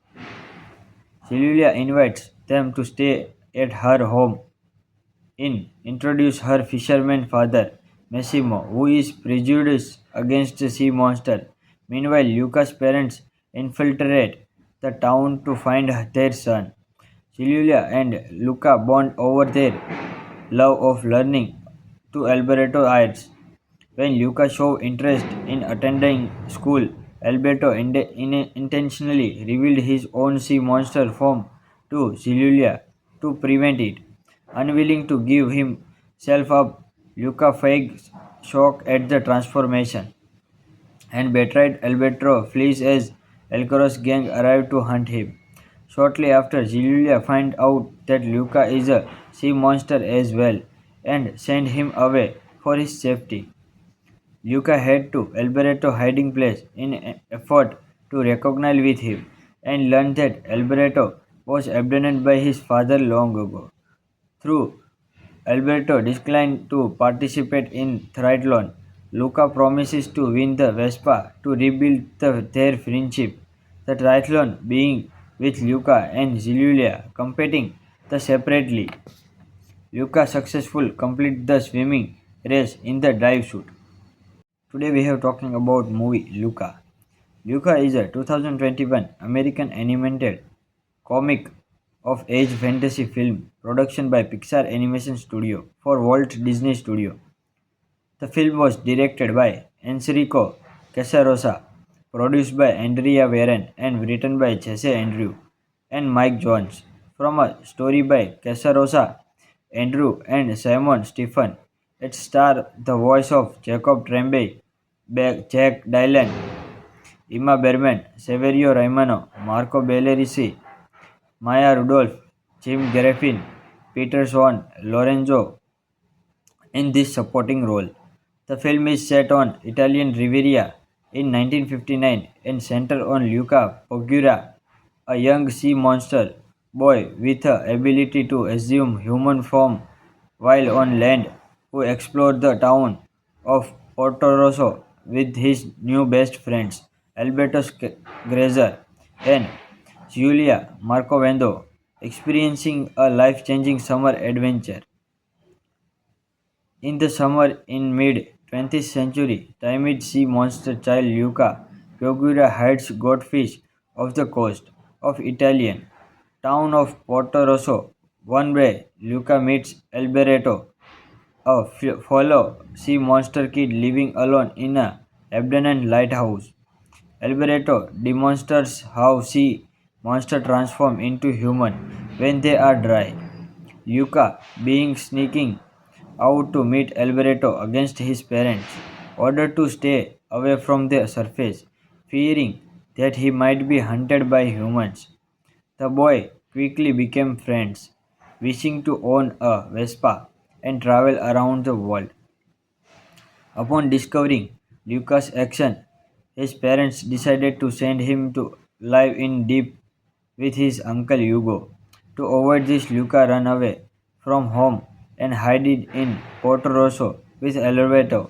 Julia invites them to stay at her home introduce her fisherman father, Massimo, who is prejudiced against the sea monster. Meanwhile, Luca's parents infiltrate the town to find their son. Julia and Luca bond over their love of learning to Alberto adds. When Luca showed interest in attending school, Alberto intentionally revealed his own sea monster form to Julia to prevent it. Unwilling to give himself up, Luca fakes shock at the transformation and betrayed Alberto flees as Elcoros gang arrive to hunt him. Shortly after, Julia finds out that Luca is a sea monster as well and send him away for his safety. Luca head to Alberto hiding place in an effort to recognize with him and learned that Alberto was abandoned by his father long ago. Through Alberto declined to participate in triathlon. Luca promises to win the Vespa to rebuild their friendship. The triathlon being with Luca and Giulia competing separately. Luca successful complete the swimming race in the dive suit. Today we have talking about movie Luca. Luca is a 2021 American animated comic of age fantasy film production by Pixar Animation Studio for Walt Disney Studio. The film was directed by Enrico Casarosa, produced by Andrea Warren and written by Jesse Andrew and Mike Jones. From a story by Casarosa, Andrew and Simon Stephen. It stars the voice of Jacob Tremblay, Jack Dylan, Emma Berman, Severio Raimano, Marco Bellerisi, Maya Rudolph, Jim Garafian, Peter Swan, Lorenzo in this supporting role. The film is set on Italian Riviera in 1959 and centers on Luca Pogura, a young sea monster boy with the ability to assume human form while on land, who explored the town of Porto Rosso with his new best friends Alberto Grazer and Giulia Marcovendo, experiencing a life-changing summer adventure. In the summer in mid-20th century, timid sea monster child Luca Pogura hides goldfish off the coast of Italian town of Porto Rosso. One day, Luca meets Alberto, a fellow sea monster kid living alone in a abandoned lighthouse. Alberto demonstrates how sea monsters transform into human when they are dry. Luca, being sneaking out to meet Alberto against his parents, ordered to stay away from the surface, fearing that he might be hunted by humans. The boy quickly became friends, wishing to own a Vespa and travel around the world. Upon discovering Lucas' action, his parents decided to send him to live in deep with his uncle Hugo. To avoid this, Luca ran away from home and hid in Porto Rosso with Alberto.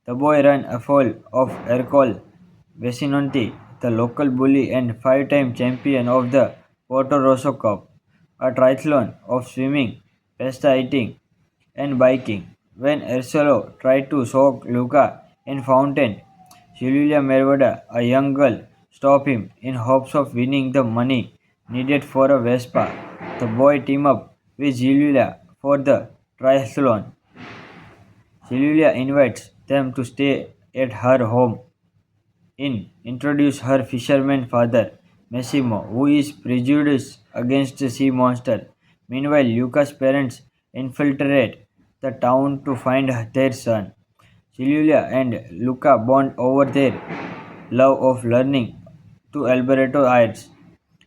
The boy ran afoul of Ercole Vesinonti, the local bully and five-time champion of the Porto Rosso Cup, a triathlon of swimming, pasta eating, and biking. When Ercolo tried to soak Luca in fountain, Julia Mervada, a young girl, stopped him in hopes of winning the money needed for a Vespa. The boy teamed up with Julia for the triathlon. Julia invites them to stay at her home introduce her fisherman father, Massimo, who is prejudiced against the sea monster. Meanwhile, Luca's parents infiltrate the town to find their son. Julia and Luca bond over their love of learning to Alberto Ayres.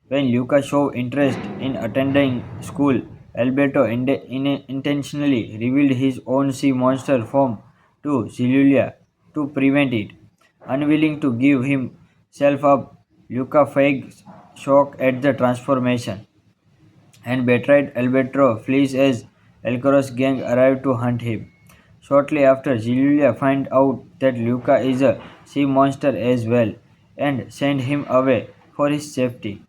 When Luca showed interest in attending school, Alberto intentionally revealed his own sea monster form to Julia to prevent it. Unwilling to give himself up, Luca fakes shock at the transformation and betrayed Alberto flees as Alcaraz gang arrive to hunt him. Shortly after, Julia finds out that Luca is a sea monster as well and send him away for his safety.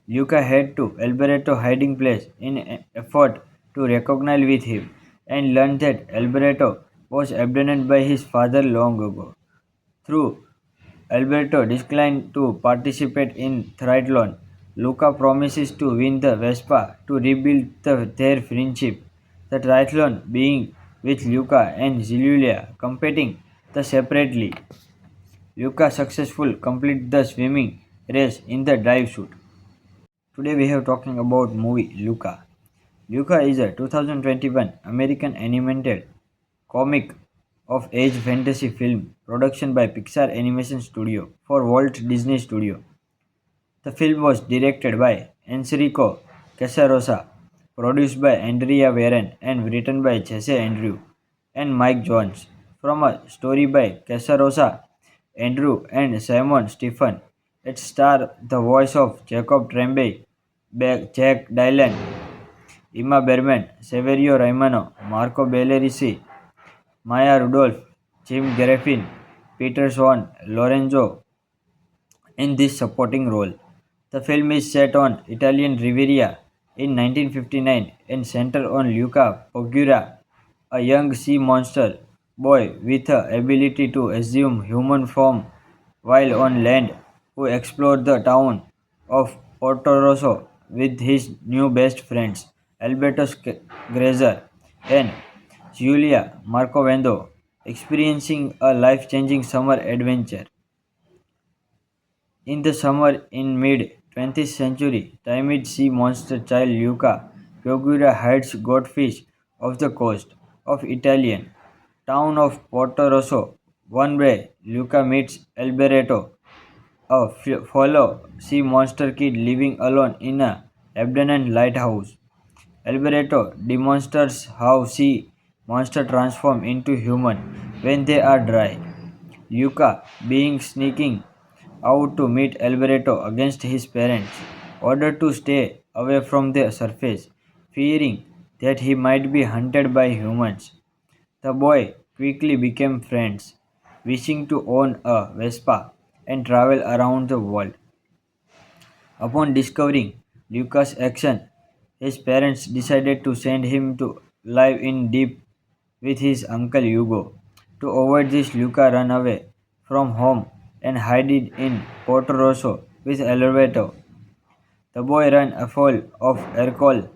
Luca head to Alberto hiding place in an effort to recognize with him and learned that Alberto was abandoned by his father long ago. Through Alberto declined to participate in triathlon. Luca promises to win the Vespa to rebuild their friendship. The triathlon being with Luca and Giulia competing separately. Luca successful complete the swimming race in the dive suit. Today we have talking about movie Luca. Luca is a 2021 American animated comic of age fantasy film production by Pixar Animation Studio for Walt Disney Studio. The film was directed by Enrico Casarosa, produced by Andrea Warren and written by Jesse Andrew and Mike Jones. from a story by Casarosa, Andrew, and Simon Stephen. It stars the voice of Jacob Tremblay, Jack Dylan, Emma Berman, Severio Raimano, Marco Bellerisi, Maya Rudolph, Jim Garaffin, Peter Swan, Lorenzo in this supporting role. The film is set on Italian Riviera in 1959 and centers on Luca Pogura, a young sea monster boy with the ability to assume human form while on land, who explores the town of Portorosso with his new best friends Alberto Grazer and Giulia Marcovendo, experiencing a life-changing summer adventure. In the summer in mid-20th century, timid sea monster child Luca Pogura hides goldfish off the coast of Italian town of Porto Rosso. One day, Luca meets Alberto, a fellow sea monster kid living alone in a abandoned lighthouse. Alberto demonstrates how sea monsters transform into human when they are dry. Luca, being sneaking out to meet Alberto against his parents, ordered to stay away from the surface, fearing that he might be hunted by humans. The boy quickly became friends, wishing to own a Vespa and travel around the world. Upon discovering Lucas' action, his parents decided to send him to live in deep with his uncle Hugo. To avoid this, Luca ran away from home and hid in Porto Rosso with Alberto. The boy ran afoul of Ercole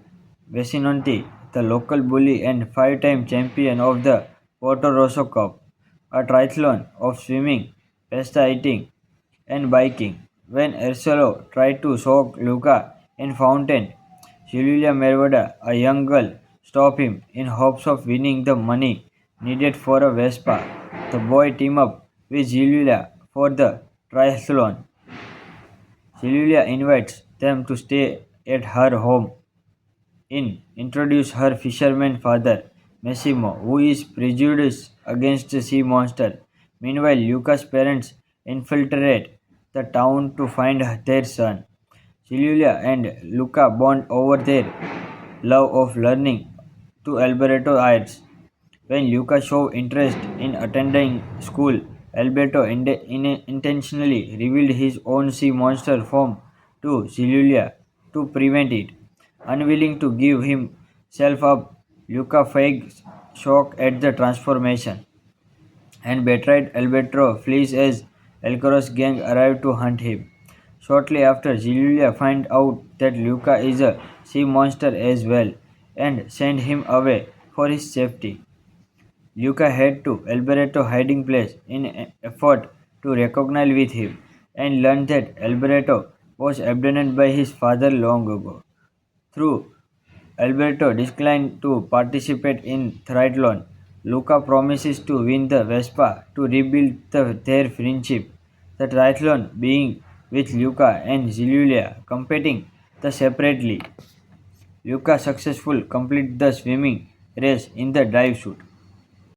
Vesinonti, the local bully and five-time champion of the Porto Rosso Cup, a triathlon of swimming, pasta eating, and biking. When Ercolo tried to soak Luca in fountain, Julia Mervada, a young girl, stopped him in hopes of winning the money needed for a Vespa. The boy teamed up with Julia for the triathlon. Julia invites them to stay at her home introduce her fisherman father, Massimo, who is prejudiced against the sea monster. Meanwhile, Luca's parents infiltrate the town to find their son. Julia and Luca bond over their love of learning to Alberto Ayres. When Luca showed interest in attending school, Alberto intentionally revealed his own sea monster form to Julia to prevent it. Unwilling to give himself up, Luca fakes shock at the transformation and betrayed Alberto flees as Alcaraz gang arrive to hunt him. Shortly after, Julia finds out that Luca is a sea monster as well and send him away for his safety. Luca head to Alberto's hiding place in an effort to recognize with him and learned that Alberto was abandoned by his father long ago. Through Alberto declined to participate in triathlon. Luca promises to win the Vespa to rebuild their friendship. The triathlon being with Luca and Giulia competing the separately. Luca successfully completes the swimming race in the dive suit.